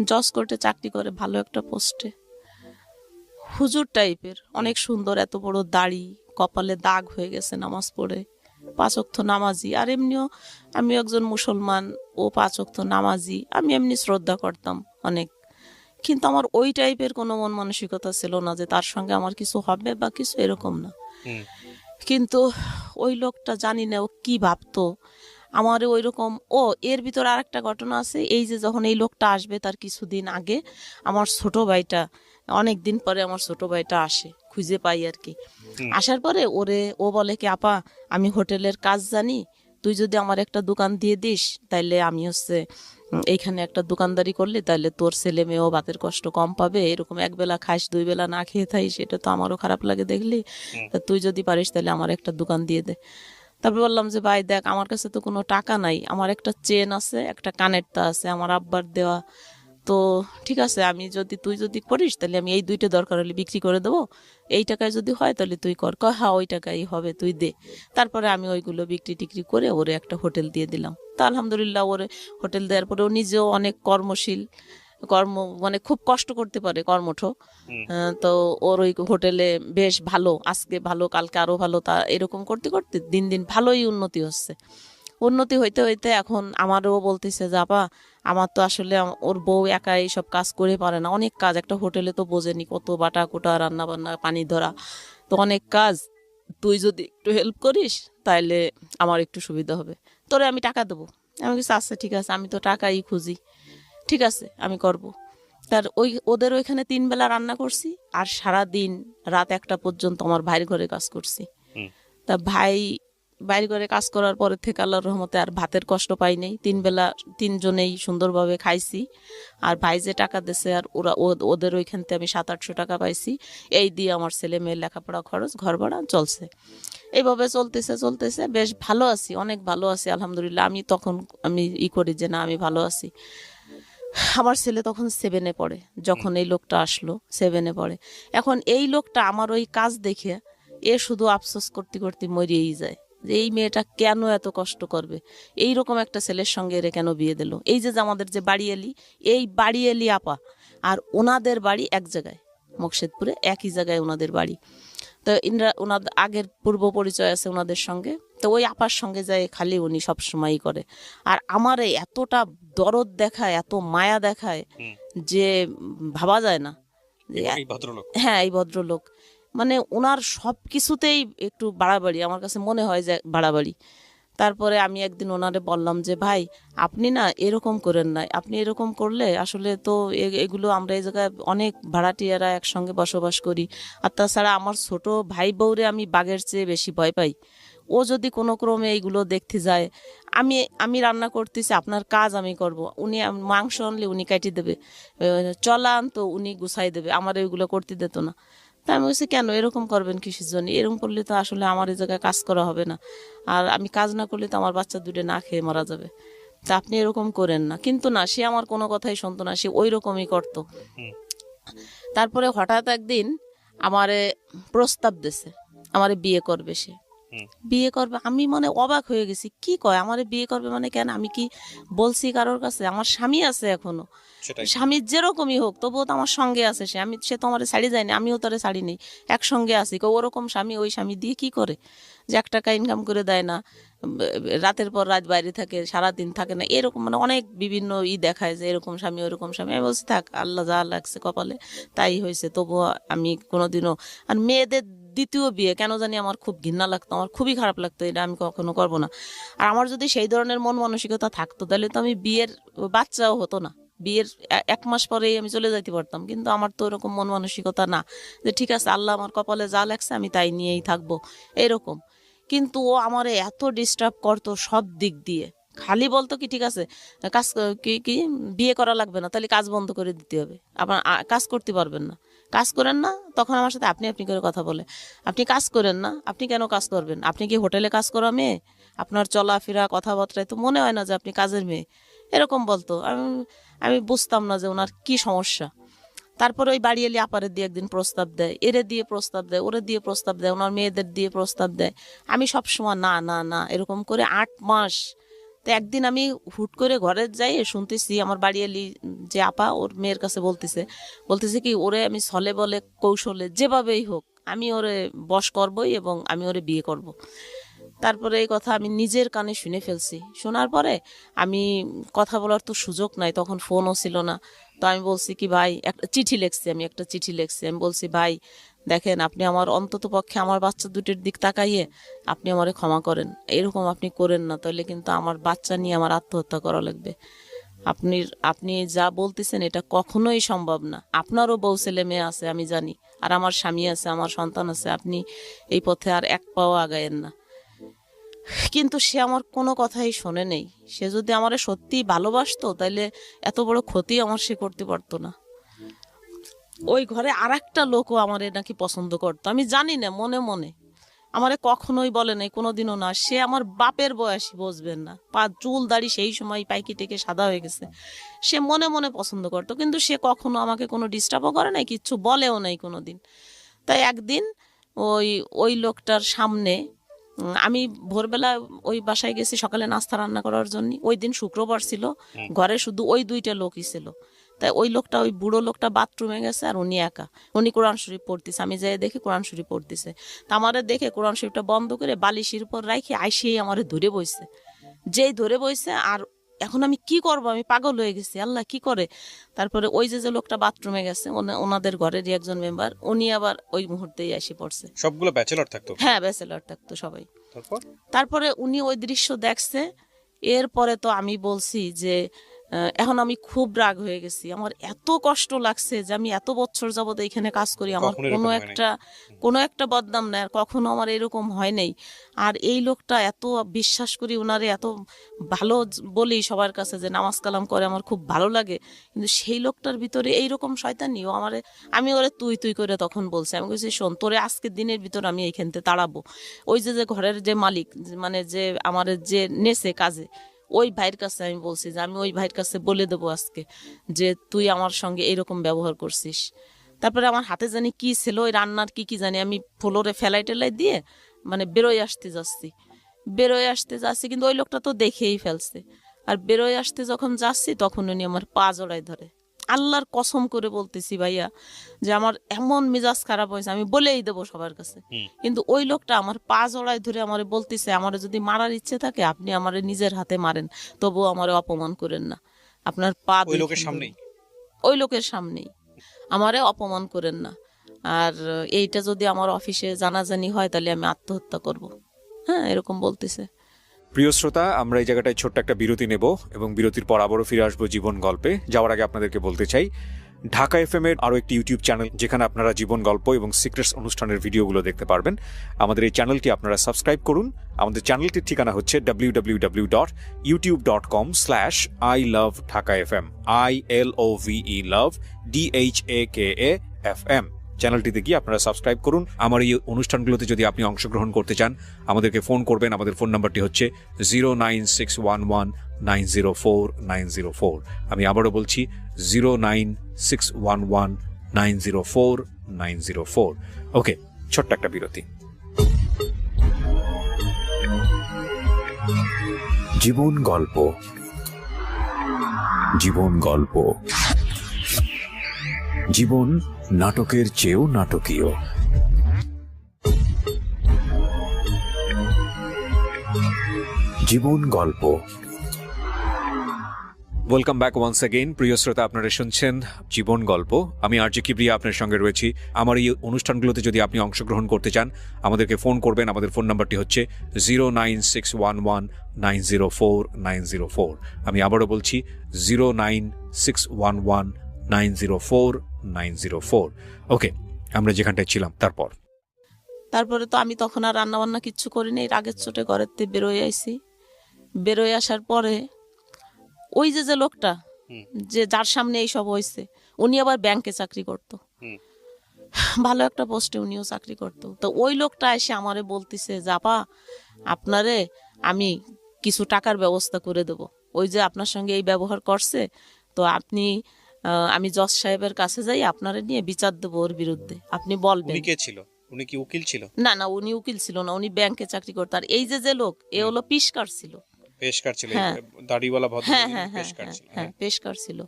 জজ কোর্টে চাকরি করে, ভালো একটা পোস্টে, হুজুর টাইপের, অনেক সুন্দর, এত বড় দাড়ি, কপালে দাগ হয়ে গেছে নামাজ পড়ে, 5 ওয়াক্ত নামাজি। আর এমনিও আমি একজন মুসলমান, ও 5 ওয়াক্ত নামাজি, আমি এমনি শ্রদ্ধা করতাম অনেক। কিন্তু আমার ওই টাইপের কোনো মন মানসিকতা ছিল না যে তার সঙ্গে আমার কিছু হবে বা কিছু, এরকম না। কিন্তু ওই লোকটা জানি না ও কি ভাবতো আমার ওই রকম। ও এর ভিতর আর একটা ঘটনা আছে, এই যে যখন এই লোকটা আসবে তার কিছুদিন আগে আমার ছোট ভাইটা, অনেক দিন পরে আমার ছোট ভাইটা আসে, খুঁজে পাই আর কি। আসার পরে ও বলে কি, আপা আমি হোটেলের কাজ জানি, তুই যদি আমার একটা দোকান দিয়ে দিস তাইলে আমি এইখানে একটা দোকানদারি করলে তাহলে তোর ছেলে মেয়েও ভাতের কষ্ট কম পাবে। এরকম 1 বেলা খাইস, 2 বেলা না খেয়ে থাইস, এটা তো আমারও খারাপ লাগে দেখলি। তা তুই যদি পারিস তাহলে আমার একটা দোকান দিয়ে দে। তারপর বললাম যে ভাই দেখ, আমার কাছে তো কোনো টাকা নাই, আমার একটা চেন আছে, একটা কানেরটা আছে আমার আব্বার দেওয়া, তো ঠিক আছে, তুই যদি করিস তাহলে আমি এই 2টা দরকার হলে বিক্রি করে দেবো, এই টাকায় যদি হয় তাহলে তুই কর। হ্যাঁ ওই টাকাই হবে, তুই দে। তারপরে আমি ওইগুলো বিক্রি টিক্রি করে ওরে একটা হোটেল দিয়ে দিলাম। তা আলহামদুলিল্লাহ ওরে হোটেল দেওয়ার পরে ও নিজেও অনেক কর্মশীল, মানে খুব কষ্ট করতে পারে, কর্মঠ। তো ওর ওই হোটেলে বেশ ভালো, আজকে ভালো কালকে আরো ভালো, তা এরকম করতে করতে দিন দিন ভালোই উন্নতি হচ্ছে। উন্নতি হইতে হইতে এখন আমারও বলতেছে যে আপা আমার তো আসলে ওর বউ একাই সব কাজ করে পারে না, অনেক কাজ, একটা হোটেলে তো বোঝেনি কত বাটা কোটা, রান্না বান্না, পানি ধরা, তো অনেক কাজ, তুই যদি একটু হেল্প করিস তাইলে আমার একটু সুবিধা হবে, তোরে আমি টাকা দেবো। আমি কিছু আচ্ছা ঠিক আছে, আমি তো টাকাই খুঁজি, ঠিক আছে আমি করব। ওদের ওইখানে 3 বেলা রান্না করছি, আর সারা দিন রাত 1টা পর্যন্ত আমার ভাইয়ের ঘরে কাজ করছি। তা বাইরে করে কাজ করার পরে থেকে আল্লাহর রহমতে আর ভাতের কষ্ট পাই নাই, 3 বেলা 3 জনেই সুন্দরভাবে খাইছি। আর ভাই যে টাকা দিছে, আর ওদের ওইখান থেকে আমি 700-800 টাকা পাইছি, এই দিয়ে আমার ছেলে মেয়ের লেখাপড়া খরচ, ঘর ভাড়া চলছে। এইভাবে চলতেছে বেশ ভালো আছি, অনেক ভালো আছি আলহামদুলিল্লাহ। আমি করি যে না আমি ভালো আছি। আমার ছেলে তখন 7-এ পড়ে, যখন এই লোকটা আসলো 7-এ পড়ে। এখন এই লোকটা আমার ওই কাজ দেখে শুধু আফসোস করতে করতে মরিয়েই যায় যে এই মেয়েটা কেন এত কষ্ট করবে, এই রকম একটা ছেলের সঙ্গে এরে কেন বিয়ে দিল। এই যে আমাদের যে বাড়িয়ালি, এই বাড়িয়ালি আপা আর ওনাদের বাড়ি এক জায়গায়, মুকশেদপুরে একই জায়গায় ওনাদের বাড়ি। তো ওনাদের আগের পূর্ব পরিচয় আছে ওনাদের সঙ্গে, তো ওই আপার সঙ্গে যায় খালি উনি সবসময়ই করে। আর আমার এতটা দরদ দেখায়, এত মায়া দেখায় যে ভাবা যায় না যে হ্যাঁ এই ভদ্রলোক, মানে ওনার সব কিছুতেই একটু বাড়াবাড়ি, আমার কাছে মনে হয় যে বাড়াবাড়ি। তারপরে আমি একদিন ওনারে বললাম যে ভাই আপনি না এরকম করেন না, আপনি এরকম করলে আসলে তো এগুলো আমরা এই জায়গায় অনেক ভাড়াটিয়ারা একসঙ্গে বসবাস করি, আর তাছাড়া আমার ছোট ভাই বউরে আমি বাঘের চেয়ে বেশি ভয় পাই। ও যদি কোনো ক্রমে এইগুলো দেখতে যায়, আমি রান্না করতেছি, আপনার কাজ আমি করব, উনি মাংস আনলে উনি কাটি দেবে, চলা আনতো উনি গুছাই দেবে, আমার ওইগুলো করতে দিত না। তা আমি বলছি কেন এরকম করবেন কিসের জন্য, এরকম করলে তো আসলে আমার এই জায়গায় কাজ করা হবে না, আর আমি কাজ না করলে তো আমার বাচ্চা দুটো না খেয়ে মারা যাবে, তা আপনি এরকম করেন না। কিন্তু না, সে আমার কোনো কথাই শুনতো না, সে ওই রকমই করতো। তারপরে হঠাৎ একদিন আমারে প্রস্তাব দিছে, আমারে বিয়ে করবে সে। বিয়ে করবে। আমি মানে অবাক হয়ে গেছি, কি কয় আমারে বিয়ে করবে মানে কেন? আমি কি বলছি কারোর কাছে? আমার স্বামী আছে এখনো, সেটাই। স্বামী যেরকমই হোক তবুও তো আমার সঙ্গে আছে সে, সে তো আমার ছাড়ি যায়নি, আমিও তারে ছাড়ি নেই, একসঙ্গে আছি। ওরকম স্বামী ওই স্বামী দিয়ে কি করে? যে 1 টাকা ইনকাম করে দেয় না, রাতের পর রাত বাইরে থাকে, সারাদিন থাকে না, এরকম মানে অনেক বিভিন্ন দেখায় যে এরকম স্বামী ওরকম স্বামী। আমি বলছি থাক, আল্লাহ যা লাগছে কপালে তাই হয়েছে। তবুও আমি কোনোদিনও, আর মেয়েদের দ্বিতীয় বিয়ে কেন জানি আমার খুব ঘৃণা লাগতো, আমার খুবই খারাপ লাগতো, এটা আমি কখনো করব না। আর আমার যদি সেই ধরনের মন মানসিকতা থাকতো তাহলে তো আমি বিয়ের বাচ্চাও হতো না, বিয়ের 1 মাস পরেই আমি চলে যাইতে পারতাম। কিন্তু আমার তো এরকম মন মানসিকতা না যে ঠিক আছে আল্লাহ আমার কপালে যা লাগছে আমি তাই নিয়েই থাকবো, এরকম। কিন্তু ও আমারে এত ডিস্টার্ব করতো সব দিক দিয়ে, খালি বলতো কি ঠিক আছে কাজ কি কি বিয়ে করা লাগবে না, তাহলে কাজ বন্ধ করে দিতে হবে, আবার কাজ করতে পারবেন না, কাজ করেন না। তখন আমার সাথে আপনি আপনি করে কথা বলে, আপনি কাজ করেন না, আপনি কেন কাজ করবেন? আপনি কি হোটেলে কাজ করা মেয়ে? আপনার চলাফেরা কথাবার্তায় তো মনে হয় না যে আপনি কাজের মেয়ে, এরকম বলতো। আমি বুঝতাম না যে ওনার কি সমস্যা। তারপরে ওই বাড়ি এলে আপারে দিয়ে একদিন প্রস্তাব দেয়, এরে দিয়ে প্রস্তাব দেয়, ওরে দিয়ে প্রস্তাব দেয়, ওনার মেয়েদের দিয়ে প্রস্তাব দেয়। আমি সবসময় না না না এরকম করে 8 মাস। তো একদিন আমি হুট করে ঘরে যাই, শুনতেছি আমার বাড়ি এলি যে আপা ওর মেয়ের কাছে বলতেছে কি ওরে আমি ছলে বলে কৌশলে যেভাবেই হোক আমি ওরে বশ করবই এবং আমি ওরে বিয়ে করব। তারপরে এই কথা আমি নিজের কানে শুনে ফেলছি। শোনার পরে আমি কথা বলার তো সুযোগ নাই, তখন ফোনও ছিল না। তো আমি বলছি কি ভাই, একটা চিঠি লিখছি, আমি বলছি ভাই দেখেন আপনি আমার অন্তত পক্ষে আমার বাচ্চা দুটির দিক তাকাইয়ে আপনি আমারে ক্ষমা করেন, এরকম আপনি করেন না, তাহলে কিন্তু আমার বাচ্চা নিয়ে আমার আত্মহত্যা করা লাগবে। আপনি যা বলতেছেন এটা কখনোই সম্ভব না, আপনারও বউ ছেলে মেয়ে আছে আমি জানি, আর আমার স্বামী আছে, আমার সন্তান আছে, আপনি এই পথে আর 1 পাও আগায়েন না। কিন্তু সে আমার কোনো কথাই শোনে নেই। সে যদি আমারে সত্যিই ভালোবাসতো তাহলে এত বড় ক্ষতি আমার সে করতে পারতো না। ওই ঘরে আরেকটা লোকও আমারে নাকি পছন্দ করতো, আমি জানি না, মনে মনে আমারে কখনোই বলে নাই, কোনোদিনও না। সে আমার বাপের বয়সী, বুঝবেন না, চুল দাড়ি সেই সময় পাইকি টেকে সাদা হয়ে গেছে। সে মনে মনে পছন্দ করতো, কিন্তু সে কখনো আমাকে কোনো ডিস্টার্বও করে নাই, কিচ্ছু বলেও নাই কোনোদিন। তাই একদিন ওই ওই লোকটার সামনে আমি ভোরবেলা ওই বাসায় গেছি সকালে নাস্তা রান্না করার জন্য। ওই দিন শুক্রবার ছিল, ঘরে শুধু ওই 2টা লোকই ছিল। তাই ওই লোকটা, ওই বুড়ো লোকটা বাথরুমে গেছে আর উনি একা, উনি কোরআন শরীফ পড়তেছে। আমি যাই দেখি কোরআন শরীফ পড়তেছে। তা আমারে দেখে কোরআন শরীফটা বন্ধ করে বালিশের উপর রাখি আইসেই আমারে ধরে বইছে। যেই ধরে বইছে, আর এখন আমি কি করব, আমি পাগল হয়ে গেছি, আল্লাহ কি করে। তারপরে ওই যে লোকটা বাথরুমে গেছে ওনাদের ঘরেরই একজন মেম্বার, উনি আবার ওই মুহূর্তেই এসে পড়ছে। সবগুলো ব্যাচেলর থাকতো? হ্যাঁ, ব্যাচেলর থাকতো সবাই। তারপরে উনি ওই দৃশ্য দেখছে। এরপরে তো আমি বলছি যে এখন আমি খুব রাগ হয়ে গেছি, আমার এত কষ্ট লাগছে যে আমি এত বছর যাবত এখানে কাজ করি, আমার কোনো একটা বদনাম নাই, আর কখনো আমার এরকম হয় নাই। আর এই লোকটা এত বিশ্বাস করি, ওনারে এত ভালো বলি সবার কাছে যে নামাজ কালাম করে, আমার খুব ভালো লাগে। কিন্তু সেই লোকটার ভিতরে এইরকম শয়তানি, ও আমি ওরে তুই তুই করে তখন বলছি। আমি বলছি শোন, তোরে আজকের দিনের ভিতর আমি এইখান থেকে তাড়াবো। ওই যে ঘরের যে মালিক, মানে যে আমার যে নেছে কাজে, ওই ভাইয়ের কাছে আমি বলছি যে আমি ওই ভাইয়ের কাছে বলে দেবো আজকে যে তুই আমার সঙ্গে এইরকম ব্যবহার করছিস। তারপরে আমার হাতে জানি কি ছিল, ওই রান্নার কি জানি, আমি ফ্লোরে ফেলাই টেলাই দিয়ে মানে বেরোয় আসতে যাচ্ছি, কিন্তু ওই লোকটা তো দেখেই ফেলছে। আর বেরোয় আসতে যখন যাচ্ছি তখন উনি আমার পা জড়ায় ধরে। আল্লাহর কসম করে বলতেছি ভাইয়া যে আমার এমন মেজাজ খারাপ হয়েছে, আমি বলেই দেবো সবার কাছে। কিন্তু ওই লোকটা আমার পা জড়ায় ধরে আমারে বলতেছে, আমারে যদি মারার ইচ্ছে থাকে আপনি আমারে নিজের হাতে মারেন, তবুও আমারে অপমান করেন না, আপনার পা ওই লোকের সামনেই আমারে অপমান করেন না। আর এইটা যদি আমার অফিসে জানাজানি হয় তাহলে আমি আত্মহত্যা করব। হ্যাঁ, এরকম বলতেছে। প্রিয় শ্রোতা, আমরা এই জায়গাটায় ছোট্ট একটা বিরতি নেব এবং বিরতির পর আবারও ফিরে আসবো জীবন গল্পে। যাওয়ার আগে আপনাদেরকে বলতে চাই, ঢাকা এফএম এর আরও একটি ইউটিউব চ্যানেল যেখানে আপনারা জীবন গল্প এবং সিক্রেটস অনুষ্ঠানের ভিডিওগুলো দেখতে পারবেন। আমাদের এই চ্যানেলটি আপনারা সাবস্ক্রাইব করুন। আমাদের চ্যানেলটির ঠিকানা হচ্ছে www.youtube.com/ilovedhakafm ILOVE love DHAKAFM। চ্যানেলটিতে গিয়ে আপনারা সাবস্ক্রাইব করুন। আমার এই অনুষ্ঠানগুলোতে যদি আপনি অংশগ্রহণ করতে চান আমাদেরকে ফোন করবেন। আমাদের ফোন নাম্বারটি হচ্ছে 09611904904। আমি আবারও বলছি 09611904904। ওকে, ছোট্ট একটা বিরতি। জীবন গল্প, জীবন গল্প, জীবন নাটকের চেয়েও নাটকীয়। জীবন গল্প। Welcome back once again. প্রিয় শ্রোতা, আপনারা শুনছেন জীবন গল্প। আমি আরজে কিবরিয়া আপনার সঙ্গে রয়েছি। আমার এই অনুষ্ঠানগুলোতে যদি আপনি অংশগ্রহণ করতে চান, আমাদেরকে ফোন করবেন। আমাদের ফোন নাম্বারটি হচ্ছে 09611904904। আমি আবারও বলছি 09611904904। ওকে, আমরা যেখানটায় ছিলাম তারপরে তো আমি তখন আর রান্না বান্না কিচ্ছু করিনি, রাগের চোটে ঘরের থেকে বেরোয় আইছি। বেরোয় আসার পরে ওই যে লোকটা যে যার সামনে এইসব হয়েছে, উনি আবার ব্যাংকে চাকরি করতো, ভালো একটা পোস্টে উনিও চাকরি করতো। তো ওই লোকটা এসে আমারে বলতেছে যে আপা, আপনারে আমি কিছু টাকার ব্যবস্থা করে দেব, ওই যে আপনার সঙ্গে এই ব্যবহার করছে, তো আপনি আমি জজ সাহেবের কাছে যাই, আপনারে নিয়ে বিচার দেবো ওর বিরুদ্ধে, আপনি বলবেন। উনি কে ছিল? উনি কি উকিল ছিল? না না, উনি উকিল ছিল না, উনি ব্যাংকে চাকরি করতো। আর এই যে লোক, এ হলো পিসকার ছিল। পেশকার ছিল? হ্যাঁ। দাড়িওয়ালা ভদ্র হ্যাঁ হ্যাঁ হ্যাঁ পেশকার ছিল? হ্যাঁ, পেশকার ছিল।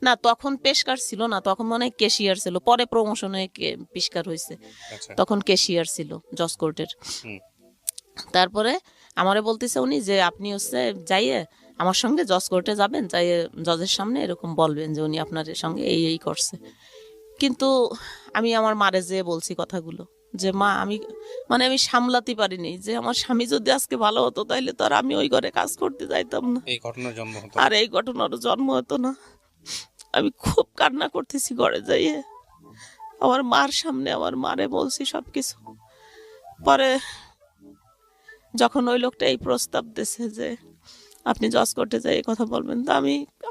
না, তখন পেশকার ছিল না, তখন মনে হয় ক্যাশিয়ার ছিল, পরে প্রমোশন হয়ে পিসকার হয়েছে। আচ্ছা। তখন ক্যাশিয়ার ছিল জজ কোর্টের। তারপরে আমারে বলতেছে উনি যে আপনি হচ্ছে যাইয়ে আমার সঙ্গে জজ কোর্টে যাবেন, যাইয়ে জজের সামনে এরকম বলবেন যে উনি আপনার সঙ্গে এই এই করছে। কিন্তু আমি আমার মারে যেয়ে বলছি কথাগুলো, যে মা আমি আমি সামলাতে পারিনি, যে আমার স্বামী যদি আজকে ভালো হতো তাইলে তো আর আমি ওই ঘরে কাজ করতে যাইতাম না, এই ঘটনার জন্ম হতো, আর এই ঘটনারও জন্ম হতো না। আমি খুব কান্না করতেছি ঘরে যাইয়ে, আমার মার সামনে আমার মারে বলছি সবকিছু। পরে যখন ওই লোকটা এই প্রস্তাব দিয়েছে যে আপনি জজ কোর্টে যাই এই কথা বলবেন, তো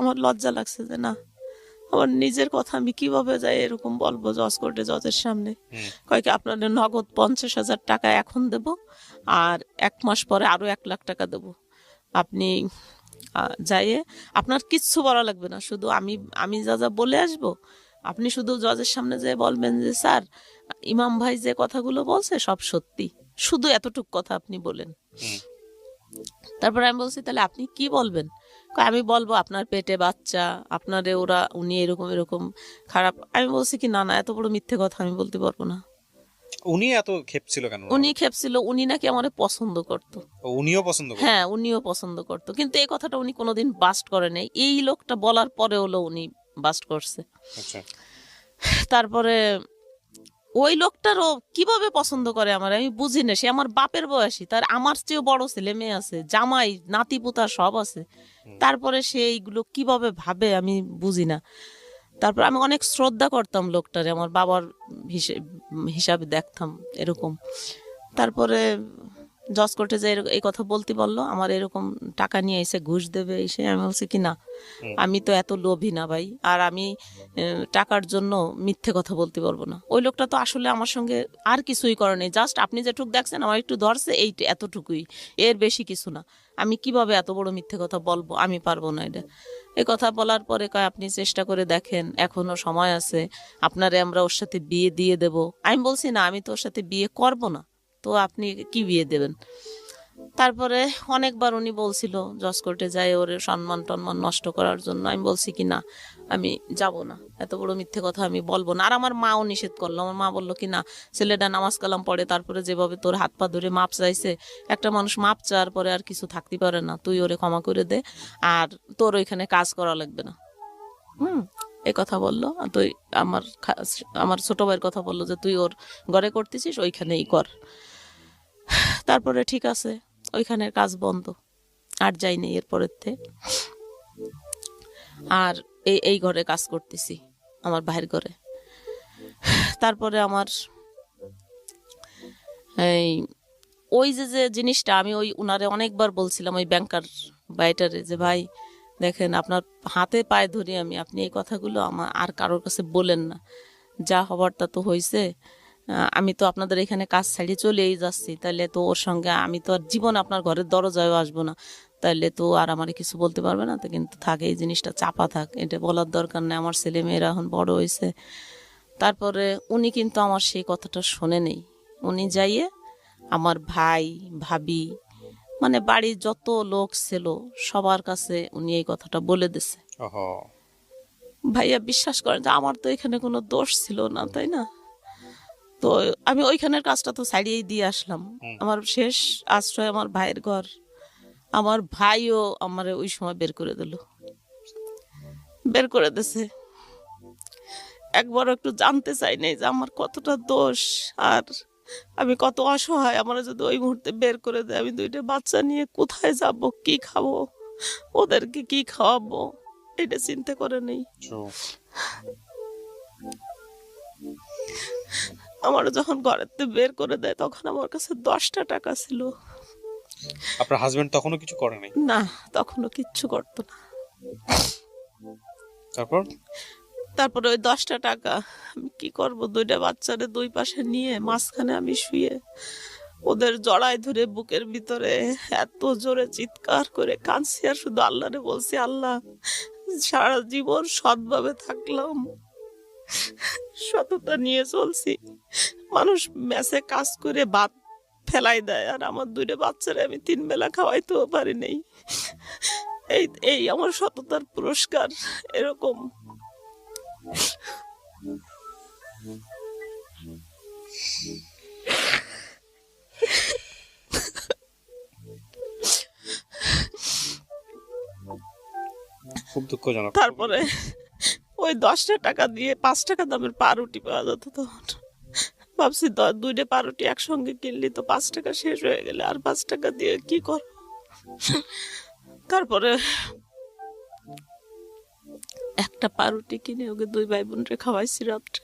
আমার লজ্জা লাগছে যে না, আমার নিজের কথা আমি কিভাবে যাই এরকম বলবো জজ কোর্টে, জজের সামনে। কয়েক আপনাদের নগদ 50,000 টাকা এখন দেব, আর 1 মাস পরে আরো 1 লাখ টাকা দেব, আপনি যাইয়ে আপনার কিচ্ছু বলা লাগবে না, শুধু আমি যা যা বলে আসবো, আপনি শুধু জজের সামনে যেয়ে বলবেন যে স্যার, ইমাম ভাই যে কথাগুলো বলছে সব সত্যি, শুধু এতটুক কথা আপনি বলেন। তারপর আমি বলছি তাহলে আপনি কি বলবেন? আমি বলবো আপনার পেটে বাচ্চা, আপনারে উনি এরকম এরকম খারাপ। আমি বলছি কি না না, এত বড় মিথ্যে কথা আমি বলতে পারবো না। উনি এত খেপছিল কেন? উনি খেপছিল, উনি নাকি আমারে পছন্দ করতো। উনিও পছন্দ করতো? হ্যাঁ, উনিও পছন্দ করতো, কিন্তু এই কথাটা উনি কোনোদিন বাস্ট করে নাই, এই লোকটা বলার পরে হলো উনি বাস্ট করছে। আচ্ছা। তারপরে ওই লোকটারও কিভাবে পছন্দ করে আমার আমি বুঝি না। সে আমার বাপের বয়সী, তার আমার চেয়েও বড় ছেলে মেয়ে আছে, জামাই নাতি পুতা সব আছে, তারপরে সে এইগুলো কিভাবে ভাবে আমি বুঝি না। তারপর আমি অনেক শ্রদ্ধা করতাম লোকটারে, আমার বাবার হিসাবে দেখতাম এরকম। তারপরে জজ কোর্টে যে এই কথা বলতে বললো, আমার এরকম টাকা নিয়ে এসে ঘুষ দেবে এসে, আমি বলছি কি না, আমি তো এত লোভী না ভাই, আর আমি টাকার জন্য মিথ্যে কথা বলতে পারবো না। ওই লোকটা তো আসলে আমার সঙ্গে আর কিছুই করে নেই, জাস্ট আপনি যেটুকু দেখছেন আমার একটু ধরছে, এই এতটুকুই, এর বেশি কিছু না। আমি কিভাবে এত বড় মিথ্যে কথা বলবো, আমি পারবো না এটা। এই কথা বলার পরে কয় আপনি চেষ্টা করে দেখেন, এখনো সময় আছে, আপনারে আমরা ওর সাথে বিয়ে দিয়ে দেব। আমি বলছি না, আমি তো ওর সাথে বিয়ে করব না, তো আপনি কি বিয়ে দেবেন? তারপরে অনেকবার উনি বলছিল জজ কোর্টে যায় ওর সম্মান টম্মান নষ্ট করার জন্য। আমি বলছি কি না, আমি যাব না, এত বড় মিথ্যে কথা আমি বলবো না। আর আমার মাও নিষেধ করলো। আমার মা বললো কি না, ছেলেটা নামাজ কালাম পড়ে, তারপরে যেভাবে তোর হাত পা ধরে মাপ চাইছে, একটা মানুষ মাপ চাওয়ার পরে আর কিছু থাকতে পারে না, তুই ওরে ক্ষমা করে দে, আর তোর ওইখানে কাজ করা লাগবে না। এই কথা বললো। তুই আমার ছোট ভাইয়ের কথা বললো যে তুই ওর ঘরে করতেছিস, ওইখানেই কর। তারপরে ঠিক আছে, ওইখানের কাজ বন্ধ, আর যাইনি এরপরের থেকে। আর এই ঘরে কাজ করতেছি, আমার ভাইয়ের ঘরে। তারপরে আমার ওই যে জিনিসটা আমি উনারে অনেকবার বলছিলাম, ওই ব্যাংকার বাইটারে, যে ভাই দেখেন, আপনার হাতে পায়ে ধরি আপনি এই কথাগুলো আমার আর কারোর কাছে বলেন না, যা হবার তা তো হয়েছে, আমি তো আপনাদের এখানে কাজ ছাড়িয়ে চলেই যাচ্ছি, তাহলে তো ওর সঙ্গে আমি তো আর জীবন আপনার ঘরের দরজায়ও আসবো না, তাহলে তো আর আমার কিছু বলতে পারবে না। তো কিন্তু থাকে, এই জিনিসটা চাপা থাক, এটা বলার দরকার নেই, আমার ছেলে মেয়েরা এখন বড় হয়েছে। তারপরে উনি কিন্তু আমার সেই কথাটা শোনে নেই। উনি যাইয়ে আমার ভাই ভাবি মানে বাড়ির যত লোক ছিল সবার কাছে উনি এই কথাটা বলে দিছে। ওহো। ভাইয়া বিশ্বাস করেন যে আমার তো এখানে কোনো দোষ ছিল না, তাই না? তো আমি ওইখানের কাজটা তো ছাড়িয়েই দিয়ে আসলাম। আমার শেষ আশ্রয় আমার ভাইয়ের ঘর। আমার ভাইও আমার ওই সময় বের করে দিল, বের করে দিছে। একবার একটু জানতে চাই নাই যে আমার কতটা দোষ আর আমি কত অসহায়। আমার যদি ওই মুহূর্তে বের করে দেয়, আমি 2টা বাচ্চা নিয়ে কোথায় যাব, কি খাবো, ওদেরকে কি খাওয়াবো, এটা চিন্তা করে নেই। আমার যখন ঘরেতে বের করে দেয় তখন আমার কাছে 10টা টাকা ছিল। আপনার হাজবেন্ড তখনও কিছু করে নাই? না, তখনও কিচ্ছু করতো না। তারপরে ওই 10টা টাকা আমি কি করব, 2টা বাচ্চারে 2 পাশে নিয়ে মাঝখানে আমি শুয়ে ওদের জড়ায় ধরে বুকের ভিতরে এত জোরে চিৎকার করে কাঁদছি আর শুধু আল্লাহরে বলছি, আল্লাহ সারা জীবন সৎভাবে থাকলাম, সততা নিয়ে চলছি, মানুষ মেসে কাজ করে ভাত ফেলাই দেয় আর আমার 2টা বাচ্চারে আমি 3 বেলা খাওয়াইতেও পারি নাই। এই আমার সততার পুরস্কার এরকম। খুব দুঃখজনক। তারপরে ওই 10টা টাকা দিয়ে 5 টাকা দামের পাউরুটি পাওয়া যেত তখন। ভাবছি 2টা পাউরুটি একসঙ্গে কিনলি তো 5 টাকা শেষ হয়ে গেলে আর 5 টাকা দিয়ে কি কর। তারপরে একটা পাউরুটি কিনে ওকে 2 ভাই বোনরে খাওয়াইছি রাত্রে।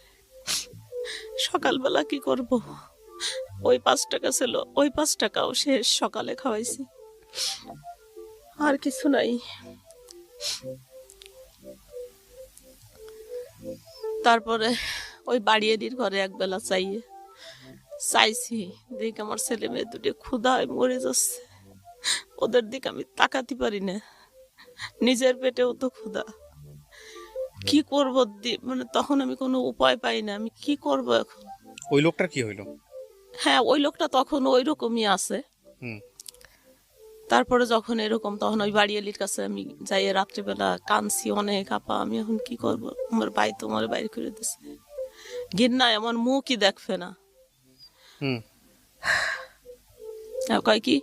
সকালবেলা কি করব, ওই 5 টাকা ছিল, ওই 5 টাকাও শেষ, সকালে খাওয়াইছি, আর কিছু নাই। তারপরে ওই বাড়িয়ারির ঘরে একবেলা চাইছি, দেখ আমার ছেলে মেয়ে 2 ক্ষুধায় মরে যাচ্ছে, ওদের দিকে আমি তাকাতে পারি না, নিজের পেটেও তো ক্ষুধা, কি করবো, মানে তখন আমি কোনো উপায় পাই না, আমি কি করব এখন। ওই লোকটার কি হইলো? হ্যাঁ, ওই লোকটা তখন ওই রকমই আছে। তারপরে যখন এরকম তখন ওই বাড়িয়ালির কাছে আমি যাই, রাত্রিবেলা কাঁদছি অনেক, আপা আমি এখন কি করব, আমার ভাই তো আমার বাইর করে দিছে, ঘৃণায় আমার মুখই দেখবে না। কয় কি,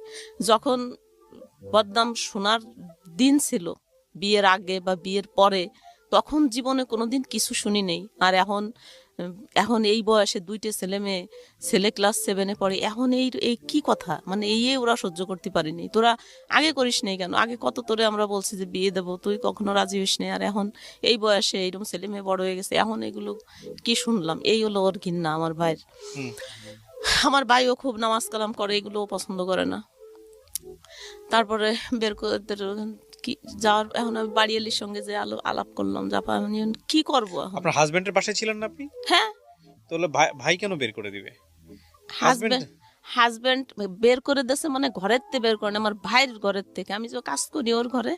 যখন বদনাম শোনার দিন ছিল বিয়ের আগে বা বিয়ের পরে, তখন জীবনে কোনোদিন কিছু শুনি নেই, আর এখন এই বয়সে 2টে ছেলে মেয়ে, ছেলে ক্লাস 7-এ পড়ে, এখন এই কি কথা, মানে এই ওরা সহ্য করতে পারিনি। তোরা আগে করিস নাই কেন, আগে কত তোরে আমরা বলছি যে বিয়ে দেবো, তুই কখনো রাজি হইস নাই, আর এখন এই বয়সে এইরকম ছেলে মেয়ে বড় হয়ে গেছে, এখন এগুলো কি শুনলাম। এই হলো ওর ঘৃণা আমার ভাইয়ের। আমার ভাইও খুব নামাজ কালাম করে, এগুলোও পছন্দ করে না। তারপরে বের করে কি যাওয়ার, এখন আমি বাড়িয়ালির সঙ্গে যে আলাপ করলাম, জাপা আমি কি করবো এখন। আপনার হাজবেন্ডের বাসায় ছিলেন না আপনি? হ্যাঁ। তাহলে ভাই কেন বের করে দিবে? হাজবেন্ড বের করে দিয়েছে, মানে ঘরের থেকে বের করে না, আমার ভাইয়ের ঘরের থেকে, আমি যে কাজ করি ওর ঘরে,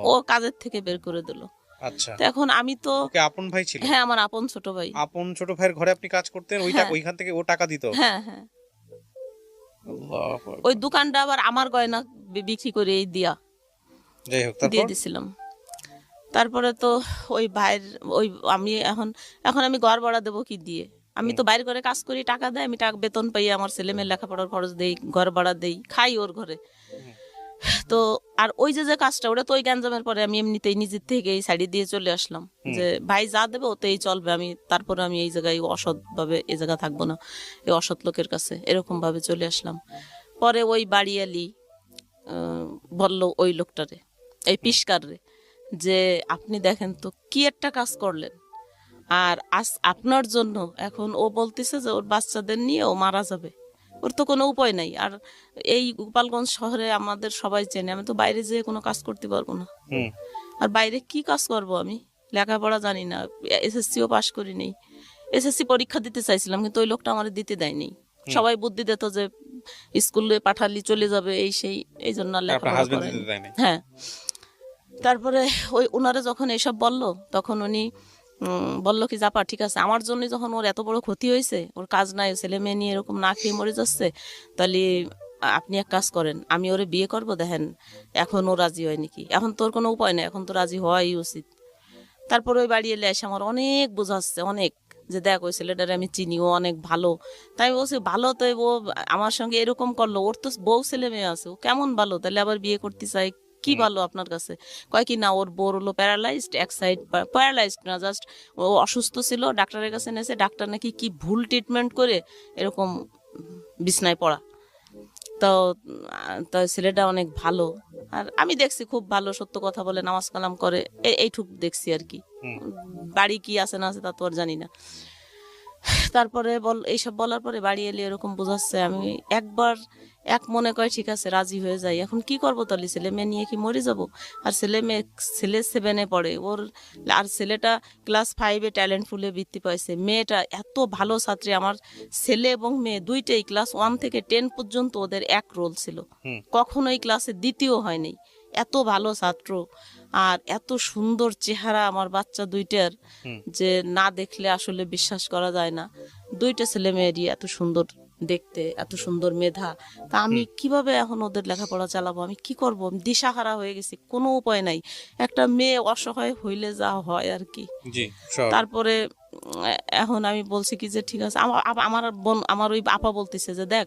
ও কাজের থেকে বের করে দিল। আচ্ছা, এখন আমি তো ওকে আপন ভাই ছিল? হ্যাঁ, আমার আপন ছোট ভাই। আপন ছোট ভাইয়ের ঘরে আপনি কাজ করতেন, ওইখান থেকে ও টাকা দিত? হ্যাঁ হ্যাঁ। ওই দোকানটা আবার আমার গয়না বিক্রি করে দিয়া যাই হোক দিয়ে দিছিলাম। তারপরে তো ওই ভাইয়ের ওই আমি এখন আমি ঘর ভাড়া দেবো কি দিয়ে, আমি তো বাইরে করে কাজ করি, টাকা দেয়, আমি টাকা বেতন পাই, আমার ছেলে মেয়ের লেখাপড়ার খরচ দেই, ঘর ভাড়া দেই, খাই ওর ঘরে। তো আর ওই যে কাজটা, ওটা তো ওই গ্যাঞ্জামের পরে আমি এমনিতেই নিজের থেকে এই শাড়ি দিয়ে চলে আসলাম, যে ভাই যা দেবে ওতেই চলবে, আমি তারপরে আমি এই জায়গায় অসৎ ভাবে এই জায়গা থাকবো না, এই অসৎ লোকের কাছে, এরকম ভাবে চলে আসলাম। পরে ওই বাড়িয়ালি বলল ওই লোকটারে, এই পিসকারে, যে আপনি দেখেন তো কি একটা কাজ করলেন, আর আজ আপনার জন্য এখন ও বলতেছে যে ওর বাচ্চাদের নিয়ে ও মারা যাবে, ওর তো কোনো উপায় নাই। আর এই গোপালগঞ্জ শহরে আমাদের সবাই চেনে, আমি তো বাইরে যেয়ে কোনো কাজ করতে পারবো না, আর বাইরে কি কাজ করব, আমি লেখাপড়া জানি না, এসএসসিও পাশ করি নেই, এসএসসি পরীক্ষা দিতে চাইছিলাম কিন্তু ওই লোকটা আমার দিতে দেয়নি, সবাই বুদ্ধি দিত যে স্কুলে পাঠালি চলে যাবে, এই সেই, এই জন্য লেখাপড়া করে। হ্যাঁ। তারপরে ওই ওনারা যখন এইসব বললো, তখন উনি বললো কি, জাপা ঠিক আছে, আমার জন্য যখন ওর এত বড় ক্ষতি হয়েছে, ওর কাজ নাই, ছেলে মেয়ে নিয়ে এরকম না খেয়ে মরে যাচ্ছে, তাহলে আপনি এক কাজ করেন, আমি ওরে বিয়ে করব, দেখেন এখন ও রাজি হয় নাকি, এখন তোর কোনো উপায় নেই, এখন তো রাজি হওয়াই উচিত। তারপরে ওই বাড়ি এলে এসে আমার অনেক বোঝাচ্ছে, অনেক, যে দেখ ওই ছেলেটারে আমি চিনি, ও অনেক ভালো। তাই বলছি ভালো, তো ও আমার সঙ্গে এরকম করলো, ওর তো বউ ছেলে মেয়ে আছে, ও কেমন ভালো, তাহলে আবার বিয়ে করতে চাই, কি ভালো আপনার কাছে? কয় কি না, ওর বউর হলো প্যারালাইজড, এক সাইড প্যারালাইজড না, জাস্ট ও অসুস্থ ছিল, ডাক্তারের কাছে এনেছে, ডাক্তার নাকি কি ভুল ট্রিটমেন্ট করে এরকম বিছনায় পড়া। তো তো ছেলেটা অনেক ভালো, আর আমি দেখছি খুব ভালো, সত্য কথা বলে, নামাজ কালাম করে, এইটুক দেখছি আর কি। বাড়ি কি আছে না আছে তা তো আর জানি না। তারপরে এইসব বলার পরে বাড়ি এলে এরকম বোঝাচ্ছে, আমি একবার এক মনে করে ঠিক আছে রাজি হয়ে যাই। এখন কি করবো তাহলে, ছেলে মেয়ে নিয়ে কি মরে যাব? আর ছেলে 7-এ পড়ে ওর, আর ছেলেটা ক্লাস 5-এ ট্যালেন্টফুলে বৃত্তি পাইছে, মেয়েটা এত ভালো ছাত্রী। আমার ছেলে এবং মেয়ে দুইটাই ক্লাস 1 থেকে 10 পর্যন্ত ওদের এক রোল ছিল, কখনোই ক্লাসে দ্বিতীয় হয়নি, এত ভালো ছাত্র। আর এত সুন্দর চেহারা আমার বাচ্চা দুইটার, যে না দেখলে আসলে বিশ্বাস করা যায় না। দুইটা ছেলে মেয়েরই এত সুন্দর দেখতে, এত সুন্দর মেধা। তা আমি কিভাবে এখন ওদের লেখাপড়া চালাবো, আমি কি করব? আমি দিশাহারা হয়ে গেছি, কোনো উপায় নাই। একটা মেয়ে অসহায় হইলে যা হয় আর কি। তারপরে এখন আমি বলছি কি যে ঠিক আছে, আমার বোন, আমার ওই আপা বলতেছে যে দেখ,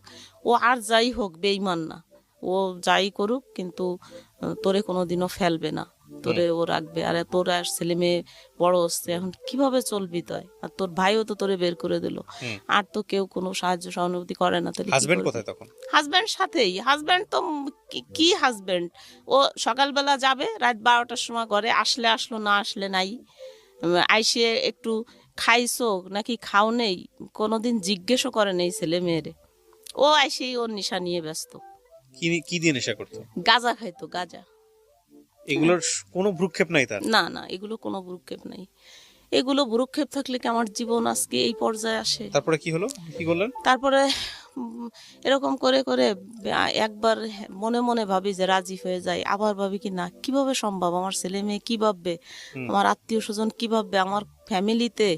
ও আর যাই হোক বেঈমান না, ও যাই করুক, কিন্তু তোরে কোনোদিনও ফেলবে না, তোরে ও রাখবে। আর তোর আর ছেলে মেয়ে বড় হচ্ছে, এখন কিভাবে চলবি তুই? আর তোর ভাইও তো তোরে বের করে দিল, আর তো কেউ কোনো সাহায্য সহানুভূতি করে না। তাহলে হাজবেন্ড কোথায় তখন? হাজবেন্ড সাথেই, হাজবেন্ড তো কি হাজবেন্ড, ও সকালবেলা যাবে, রাত 12টার সময় ঘরে, আসলে আসলো, না আসলে নাই। আইসে একটু খাইছো নাকি খাও নেই, কোনোদিন জিজ্ঞেসও করে নেই ছেলে মেয়েরে। ও আইসেই ওর নেশা নিয়ে ব্যস্ত। কি দিয়ে নেশা করতো? গাঁজা খাইতো, গাঁজা। এগুলোর কোনো ভ্রুক্ষেপ নাই তার? না না, এগুলো কোনো ভ্রুক্ষেপ নাই। এগুলো ভ্রুক্ষেপ থাকলে কি আমার জীবন আজকে এই পর্যায়ে আসে? তারপরে কি হলো, কি বললেন? তারপরে এরকম করে করে একবার মনে মনে ভাবি যে রাজি হয়ে যায়, আবার ভাবি কি না, কিভাবে সম্ভব, আমার ছেলে মেয়ে কি ভাববে, আমার আত্মীয় স্বজন কি ভাববে, আমার ফ্যামিলিতে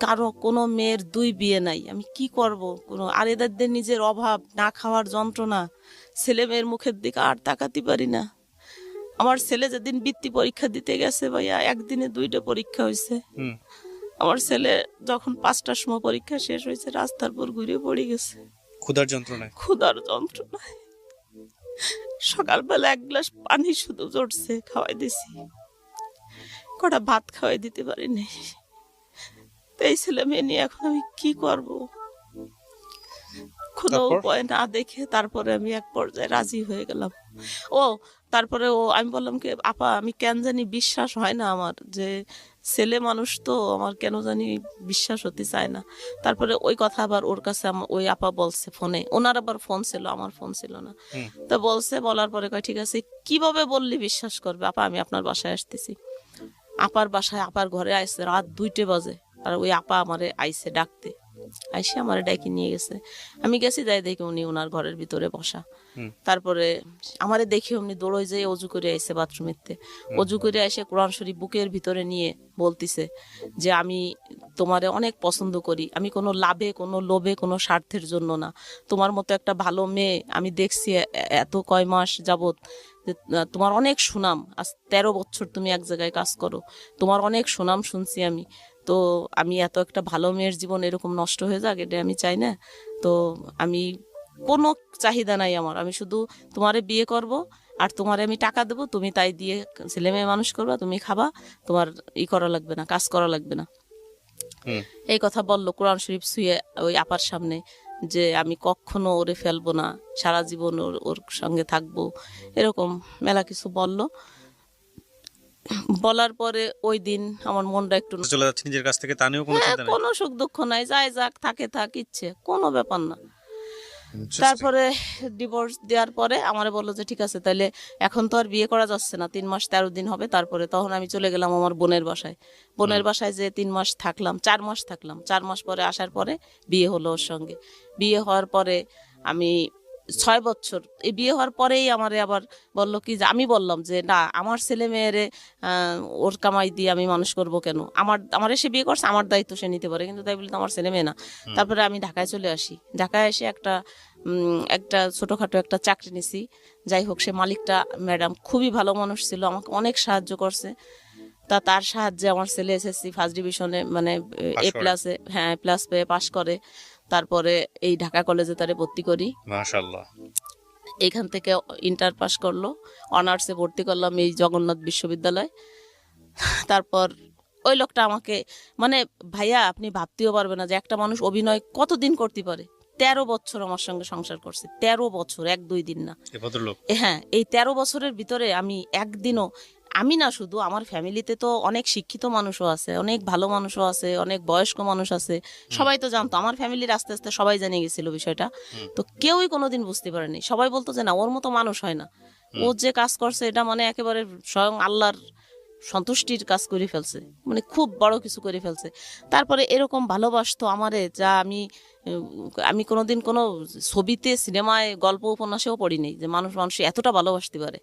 কারো কোনো মেয়ের 2 বিয়ে নাই, আমি কি করব? আর এদের নিজের অভাব, না খাওয়ার যন্ত্রণা, ছেলে মেয়ের মুখের দিকে আর তাকাতে পারি না। আমার ছেলে যেদিন বৃত্তি পরীক্ষা দিতে গেছে ভাইয়া, একদিনে 2টা পরীক্ষা হয়েছে। আমার ছেলে যখন 5টার সময় পরীক্ষা শেষ হয়েছে, রাস্তার পর ঘুরে পড়ে গেছে ক্ষুধার যন্ত্রণায়। সকালবেলা 1 গ্লাস পানি শুধু জড়ছে, খাওয়াই দিছি, কটা ভাত খাওয়াই দিতে পারিনি। এই ছেলে মেয়ে নিয়ে এখন আমি কি করব? কোনো উপায় না দেখে তারপরে আমি এক পর্যায়ে রাজি হয়ে গেলাম। তারপরে আমি বললাম কি আপা, আমি কেন জানি বিশ্বাস হয় না আমার, যে ছেলে মানুষ তো আমার কেন জানি বিশ্বাস হতে চায় না। তারপরে ওই কথা আবার ওর কাছে ওই আপা বলছে ফোনে, ওনার আবার ফোন ছিল, আমার ফোন ছিল না। তো বলছে, বলার পরে কয় ঠিক আছে, কিভাবে বললি বিশ্বাস করবে? আপা আমি আপনার বাসায় আসতেছি। আপার বাসায়, আপার ঘরে আইসে রাত 2টা বাজে, আর ওই আপা আমারে আইসে ডাকতে, আইসে আমারে ডাকি নিয়ে গেছে। আমি গেছি, যাই দেখি উনি ওনার ঘরের ভিতরে বসা। তারপরে আমারে দেখে উনি দৌড়ই যেয়ে অজু করে আইসে বাথরুমেতে, অজু করে এসে কোরআন শরীফ বুকের ভিতরে নিয়ে বলতিছে যে আমি তোমারে অনেক পছন্দ করি, আমি কোনো লাভে, কোনো লোভে, কোনো স্বার্থের জন্য না, তোমার মতো একটা ভালো মেয়ে আমি দেখছি এত কয় মাস যাবত, তোমার অনেক সুনাম, আজ 13 বছর তুমি এক জায়গায় কাজ করো, তোমার অনেক সুনাম শুনছি আমি, তো আমি এত একটা ভালো মেয়ের জীবন এরকম নষ্ট হয়ে যাক, এটা আমি চাই না। তো আমি কোনো চাহিদা নাই আমার, আমি শুধু তোমারে বিয়ে করব, আর তোমারে আমি টাকা দেবো, তুমি তাই দিয়ে ছেলে মেয়ে মানুষ করবা, তুমি খাবা, তোমার করা লাগবে না, কাজ করা লাগবে না। এই কথা বললো কোরআন শরীফ ছুঁয়ে ওই আপার সামনে, যে আমি কখনো ওরে ফেলবো না, সারা জীবন ওর সঙ্গে থাকবো, এরকম মেলা কিছু বললো। বলার পরে ওই দিন আমার মনটা একটু চলে যাচ্ছে নিজের কাছ থেকে, তা নিয়েও কোনো চিন্তা নাই? কোনো সুখ দুঃখ নাই, যাই যাক, থাকে থাক, ইচ্ছে কোনো ব্যাপার না। তারপরে ডিভোর্স দেওয়ার পরে আমারে বললো যে ঠিক আছে, তাহলে এখন তো আর বিয়ে করা যাচ্ছে না, 3 মাস 13 দিন হবে। তারপরে তখন আমি চলে গেলাম আমার বোনের বাসায়। বোনের বাসায় যে 3 মাস থাকলাম, 4 মাস থাকলাম। 4 মাস পরে আসার পরে বিয়ে হলো ওর সঙ্গে। বিয়ে হওয়ার পরে আমি 6 বছর, এই বিয়ে হওয়ার পরেই আমারে আবার বললো কি, যে আমি বললাম যে না, আমার ছেলে মেয়েরে ওর কামাই দিয়ে আমি মানুষ করব কেন, আমার এসে বিয়ে করছে, আমার দায়িত্ব সে নিতে পারে, কিন্তু তাই বলে তো আমার ছেলে মেয়ে না। তারপরে আমি ঢাকায় চলে আসি। ঢাকায় এসে একটা একটা ছোটখাটো একটা চাকরি নিছি। যাই হোক, সে মালিকটা ম্যাডাম খুবই ভালো মানুষ ছিল, আমাকে অনেক সাহায্য করছে। তার সাহায্যে আমার ছেলে এসএসসি ফার্স্ট ডিভিশনে মানে পাশ করে। এ প্লাস পেয়ে পাশ করে। তারপরে এই ঢাকা কলেজে তারে ভর্তি করি। মাশাআল্লাহ। এখান থেকে ইন্টার পাস করলো, অনার্সে ভর্তি করলাম এই জগন্নাথ বিশ্ববিদ্যালয়। তারপর ওই লোকটা আমাকে মানে ভাইয়া আপনি ভাবতেও পারবে না যে একটা মানুষ অভিনয় কতদিন করতে পারে। 13 বছর আমার সঙ্গে সংসার করছে, 13 বছর, 1-2 দিন না। এই ভদ্রলোক হ্যাঁ, এই 13 বছরের ভিতরে আমি একদিনও, আমি না শুধু, আমার ফ্যামিলিতে তো অনেক শিক্ষিত মানুষও আছে, অনেক ভালো মানুষও আছে, অনেক বয়স্ক মানুষ আছে, সবাই তো জানতো, আমার ফ্যামিলির আস্তে আস্তে সবাই জেনে গেছিল বিষয়টা। তো কেউই কোনোদিন বুঝতে পারেনি, সবাই বলতো যে না ওর মতো মানুষ হয় না, ও যে কাজ করছে এটা মানে একেবারে স্বয়ং আল্লাহর সন্তুষ্টির কাজ করে ফেলছে, মানে খুব বড় কিছু করে ফেলছে। তারপরে এরকম ভালোবাসতো আমারে যা আমি কোনোদিন কোনো ছবিতে, সিনেমায়, গল্প উপন্যাসেও পড়িনি যে মানুষ এতটা ভালোবাসতে পারে,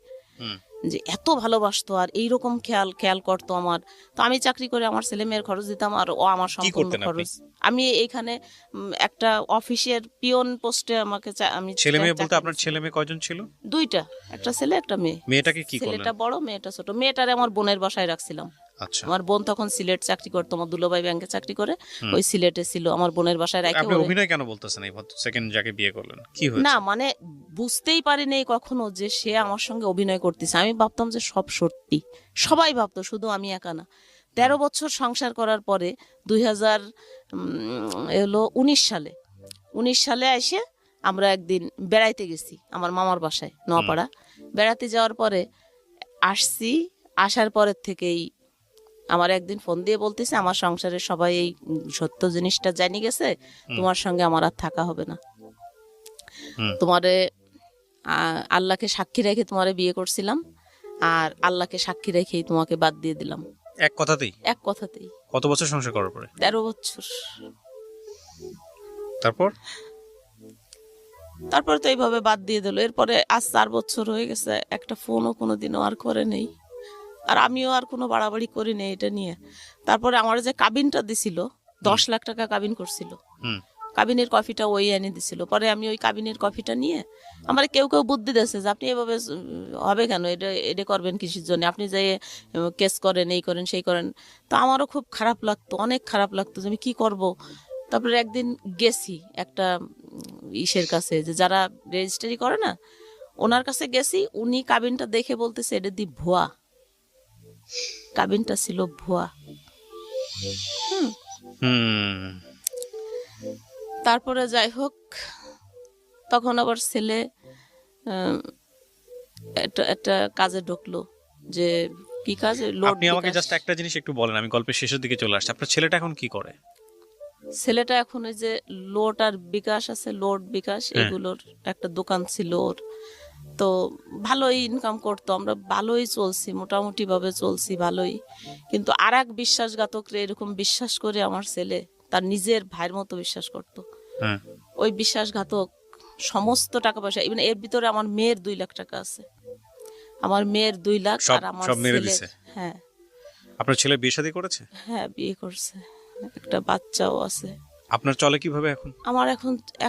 যে এত ভালোবাসতো আর এইরকম খেয়াল করতো আমার। তো আমি চাকরি করে আমার ছেলে মেয়ের খরচ দিতাম আর ও আমার সম্পূর্ণ করতেন আপনি? খরচ। আমি এইখানে একটা অফিসের পিয়ন পোস্টে আমাকে আমি ছেলে মেয়ে বলতে চাকরি আপনার দিছি। ছেলে মেয়ে কয়জন ছিল? 2টা, একটা ছেলে একটা মেয়ে। মেয়েটাকে কি করলেন? ছেলেটা বড়, মেয়েটা ছোট। মেয়েটারে আমার বোনের বাসায় রাখছিলাম। আচ্ছা, আমার বোন তখন সিলেট চাকরি করতো, আমার দুলাভাই ব্যাংকে চাকরি করে, ওই সিলেটে ছিল, আমার বোনের বাসায় রাখে। আপনি অভিনয় কেন বলতেছেন এই সেকেন্ড যাকে বিয়ে করলেন? কি না হয়েছে? মানে বুঝতেই পারিনি কখনো যে সে আমার সঙ্গে অভিনয় করতেছে। আমি ভাবতাম যে সব সত্যি, সবাই ভাবতো, শুধু আমি একা না। 13 বছর সংসার করার পরে 2019 সালে এসে আমরা একদিন বেড়াইতে গেছি আমার মামার বাসায় নোয়াপাড়া। বেড়াতে যাওয়ার পরে আসার পরের থেকেই আমার একদিন ফোন দিয়ে বলতেছে আমার সংসারের সবাই এই সত্য জিনিসটা জানি গেছে, তোমার সঙ্গে আমার আর থাকা হবে না। তোমারে আল্লাহকে সাক্ষী রেখে তোমারে বিয়ে করছিলাম, আর আল্লাহকে সাক্ষী রেখেই তোমাকে বাদ দিয়ে দিলাম। এক কথাতেই? এক কথাতেই। কত বছর সংসার করার পরে? 13 বছর। তারপরে তো এইভাবে বাদ দিয়ে দিল। এরপরে আজ 4 বছর হয়ে গেছে, একটা ফোনও কোনোদিনও আর করে নেই, আর আমিও আর কোনো বাড়াবাড়ি করি নেই এটা নিয়ে। তারপরে আমার যে কাবিনটা দিছিল, 10 লাখ টাকা কাবিন করছিল, কাবিনের কফিটা ওই এনে দিছিল। পরে আমি ওই কাবিনের কফিটা নিয়ে, আমার কেউ বুদ্ধি দিয়েছে যে আপনি এভাবে হবে কেন, এটা করবেন কিসের জন্য, আপনি যে কেস করেন, এই করেন সেই করেন। তো আমারও খুব খারাপ লাগতো, অনেক খারাপ লাগতো যে আমি কি করব। তারপরে একদিন গেছি একটা ইসের কাছে, যে যারা রেজিস্ট্রি করে না, ওনার কাছে গেছি। উনি কাবিনটা দেখে বলতেছে এটা দি ভুয়া, কাবিনটা ছিল ভুয়া। তারপরে যাই হোক, তখন আবার ছেলে একটা কাজে ঢুকলো, যে কি কাজে, লোড। আপনি আমাকে জাস্ট একটা জিনিস একটু বলেন, আমি গল্পের শেষের দিকে চলে আসছি। আপনার ছেলেটা এখন কি করে? ছেলেটা এখন ওই যে লোড আর বিকাশ আছে, লোড বিকাশ এগুলোর একটা দোকান ছিল ওর। তো ভালোই ইনকাম করতো, আমরা ভালোই চলছি, মোটামুটি ভাবে চলছি ভালোই। কিন্তু আর এক বিশ্বাসঘাতকরে এরকম বিশ্বাস করে আমার ছেলে তার নিজের ভাইয়ের মতো বিশ্বাস করতো। ওই বিশ্বাসঘাতক সমস্ত টাকা পয়সা, ইভেন এর ভিতরে আমার মেয়ের 2 লাখ টাকা আছে, আমার মেয়ের 2 লাখ, আর আমার ছেলে। হ্যাঁ। আপনার ছেলে বিয়ে শাদী করেছে? হ্যাঁ, বিয়ে করছে, একটা বাচ্চাও আছে। আপনার চলে কিভাবে এখন? আমার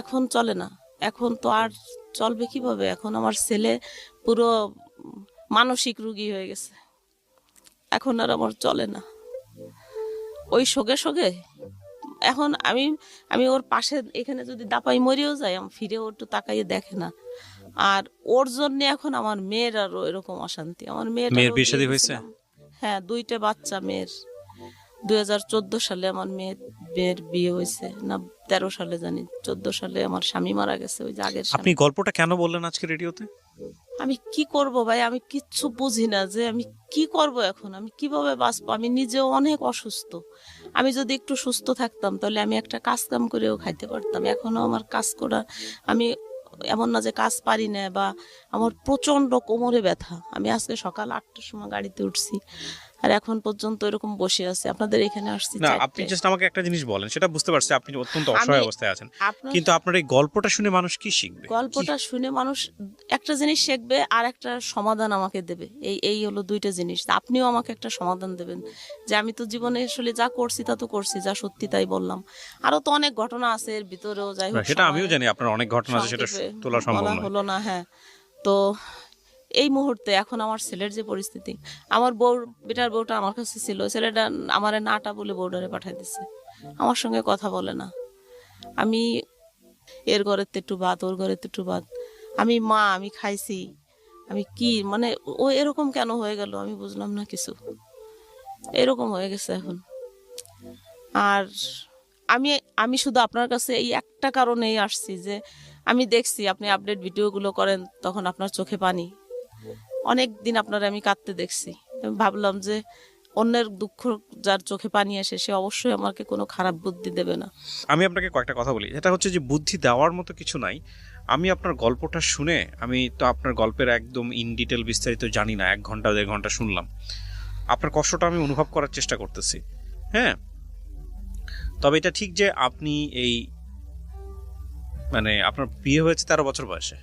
এখন চলে না, এখন তো আর চলবে কিভাবে। এখন আমার ছেলে পুরো মানসিক রোগী হয়ে গেছে, এখন আর আমার চলে না। ওই শোকে এখন আমি ওর পাশে এখানে যদি দাপাই মরিও যাই, আমি ফিরে ওর একটু তাকাইয়ে দেখে না। আর ওর জন্য এখন আমার মেয়ের আরো এরকম অশান্তি। আমার মেয়ের বিয়ে শাদী হয়েছে? হ্যাঁ, 2টা বাচ্চা মেয়ের। 2014 সালে আমার মেয়ের বিয়ে হয়েছে, না 13 সালে জানি, 14 সালে আমার স্বামী মারা গেছে, ওই যে আগের স্বামী। আপনি গল্পটা কেন বললেন আজকে রেডিওতে? আমি কি করব ভাই, আমি কিচ্ছু বুঝি না যে আমি কি করব এখন, আমি কিভাবে বাঁচবো। আমি নিজেও অনেক অসুস্থ, আমি যদি একটু সুস্থ থাকতাম তাহলে আমি একটা কাজ কাম করেও খাইতে পারতাম। এখনো আমার কাজ করা, আমি এমন না যে কাজ পারি না, বা আমার প্রচন্ড কোমরে ব্যথা। আমি আজকে সকাল 8টার সময় গাড়িতে উঠছি, আর এখন পর্যন্ত এরকম বসে আছে, আপনাদের এখানে আসছি না, 4টে। আপনি জাস্ট আমাকে একটা জিনিস বলেন, সেটা বুঝতে পারছি আপনি অত্যন্ত অসহায় আমি- অবস্থায় আছেন, আপনার কিন্তু আপনার এই গল্পটা শুনে মানুষ কি শিখবে? গল্পটা শুনে মানুষ একটা জিনিস শিখবে আর একটা সমাধান আমাকে দেবে, এই হলো দুইটা জিনিস। আপনিও আমাকে একটা সমাধান দেবেন যে আমি তো জীবনে আসলে যা করছি তা তো করছি, যা সত্যি তাই বললাম। আরো তো অনেক ঘটনা আছে এর ভিতরেও, যাই হোক সেটা সময় আমিও জানি, আপনার অনেক ঘটনা আছে, সেটা সংক্ষেপে তোলা সম্ভব বলা নয়। হলো না। হ্যাঁ, তো এই মুহূর্তে এখন আমার ছেলের যে পরিস্থিতি, আমার বেটার বউটা আমার কাছে ছিল, ছেলেটা আমারে নাটা বলে বউডারে পাঠাই দিছে, আমার সঙ্গে কথা বলে না। আমি এর ঘরের একটু ভাত, ওর ঘরের একটু ভাত, আমি মা, আমি খাইছি, আমি কি মানে ও এরকম কেন হয়ে গেল আমি বুঝলাম না কিছু, এরকম হয়ে গেছে এখন। আর আমি আমি শুধু আপনার কাছে এই একটা কারণেই আসছি যে আমি দেখছি আপনি আপডেট ভিডিওগুলো করেন, তখন আপনার চোখে পানি, অনেক দিন আপনার আমি কাঁদতে দেখছি। আমি ভাবলাম যে অন্যের দুঃখ যার চোখে পানি আসে সে অবশ্যই আমাকে কোনো খারাপ বুদ্ধি দেবে না। আমি আপনাকে কয়েকটা কথা বলি, এটা হচ্ছে যে বুদ্ধি দেওয়ার মতো কিছু নাই। আমি আপনার গল্পটা শুনে, আমি তো আপনার গল্পের একদম ইন ডিটেল বিস্তারিত জানি না, 1 ঘন্টা 1.5 ঘন্টা শুনলাম, আপনার কষ্টটা আমি অনুভব করার চেষ্টা করতেছি। হ্যাঁ, তবে এটা ঠিক যে আপনি এই মানে আপনার বিয়ে হয়েছে 13 বছর বয়সে,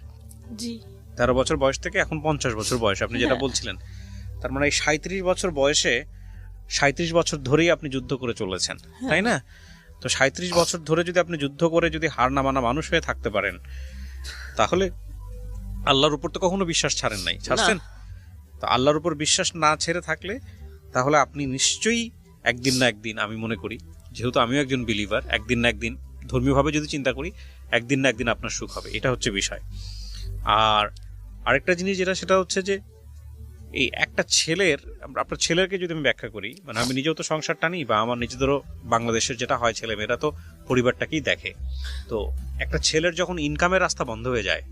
জি, 13 বছর বয়স থেকে এখন 50 বছর বয়স, আপনি যেটা হ্যাঁ। বলছিলেন, তার মানে এই 37 বছর বয়সে 37 বছর ধরেই আপনি যুদ্ধ করে চলেছেন, তাই না? তো 37 বছর ধরে যদি আপনি যুদ্ধ করে যদি হার না মানা মানুষ হয়ে থাকতে পারেন, তাহলে আল্লাহর উপর তো কখনো বিশ্বাস ছাড়েন নাই, ছাড়ছেন? তো আল্লাহর উপর বিশ্বাস না ছেড়ে থাকলে তাহলে আপনি নিশ্চয়ই একদিন না একদিন, আমি মনে করি, যেহেতু আমিও একজন বিলিভার, একদিন না একদিন ধর্মীয়ভাবে যদি চিন্তা করি, একদিন না একদিন আপনার সুখ হবে, এটা হচ্ছে বিষয়। আর আরেকটা জিনিস যেটা, সেটা হচ্ছে যে এই একটা ছেলের, আপনার ছেলেকে যদি আমি ব্যাখ্যা করি, মানে আমি নিজেও তো সংসার টানি, বা আমার নিজেদেরও বাংলাদেশের যেটা হয়, ছেলে মেয়েরা তো পরিবারটাকেই দেখে। তো একটা ছেলের যখন ইনকামের রাস্তা বন্ধ হয়ে যায়,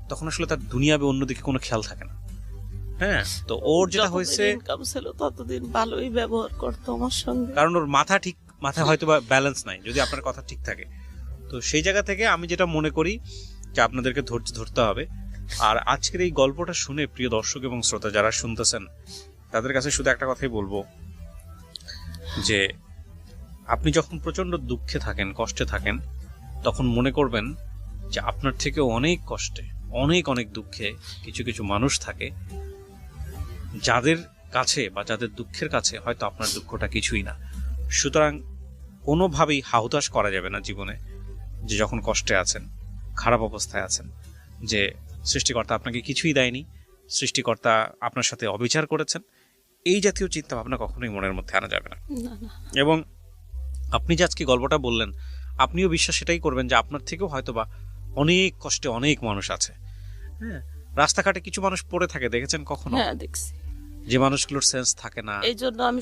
তখন আসলে তার দুনিয়াবে অন্যদিকে কোনো খেয়াল থাকে না। হ্যাঁ, তো ওর যেটা হয়েছে, ইনকাম ছিল ততদিন ভালোই ব্যবহার করতো আমার সঙ্গে। কারণ ওর মাথায় হয়তো বা ব্যালেন্স নাই, যদি আপনার কথা ঠিক থাকে। তো সেই জায়গা থেকে আমি যেটা মনে করি যে আপনাদেরকে ধৈর্য ধরতে হবে। আর আজকের এই গল্পটা শুনে প্রিয় দর্শক এবং শ্রোতা যারা শুনতেছেন, তাদের কাছে শুধু একটা কথাই বলবো যে আপনি যখন প্রচন্ড দুঃখে থাকেন, কষ্টে থাকেন, তখন মনে করবেন যে আপনার থেকে অনেক কষ্টে, অনেক অনেক দুঃখে কিছু কিছু মানুষ থাকে, যাদের কাছে বা যাদের দুঃখের কাছে হয়তো আপনার দুঃখটা কিছুই না। সুতরাং কোনোভাবেই হাহুতাশ করা যাবে না জীবনে, যে যখন কষ্টে আছেন, খারাপ অবস্থায় আছেন, যে সৃষ্টিকর্তা আপনাকে কিছুই দেয়নি, সৃষ্টিকর্তা আপনার সাথে অবিচার করেছেন, এই জাতীয় চিন্তা ভাবনা কখনোই মনের মধ্যে আনা যাবে না। না, না। এবং আপনি যে আজকে গল্পটা বললেন, আপনিও বিশ্বাস সেটাই করবেন যে আপনার থেকেও হয়তোবা অনেক কষ্টে অনেক মানুষ আছে। হ্যাঁ, রাস্তাঘাটে কিছু মানুষ পড়ে থাকে, দেখেছেন কখনো? হ্যাঁ, দেখছি। যে মানুষগুলোর সেন্স থাকে না, এই জন্য আমি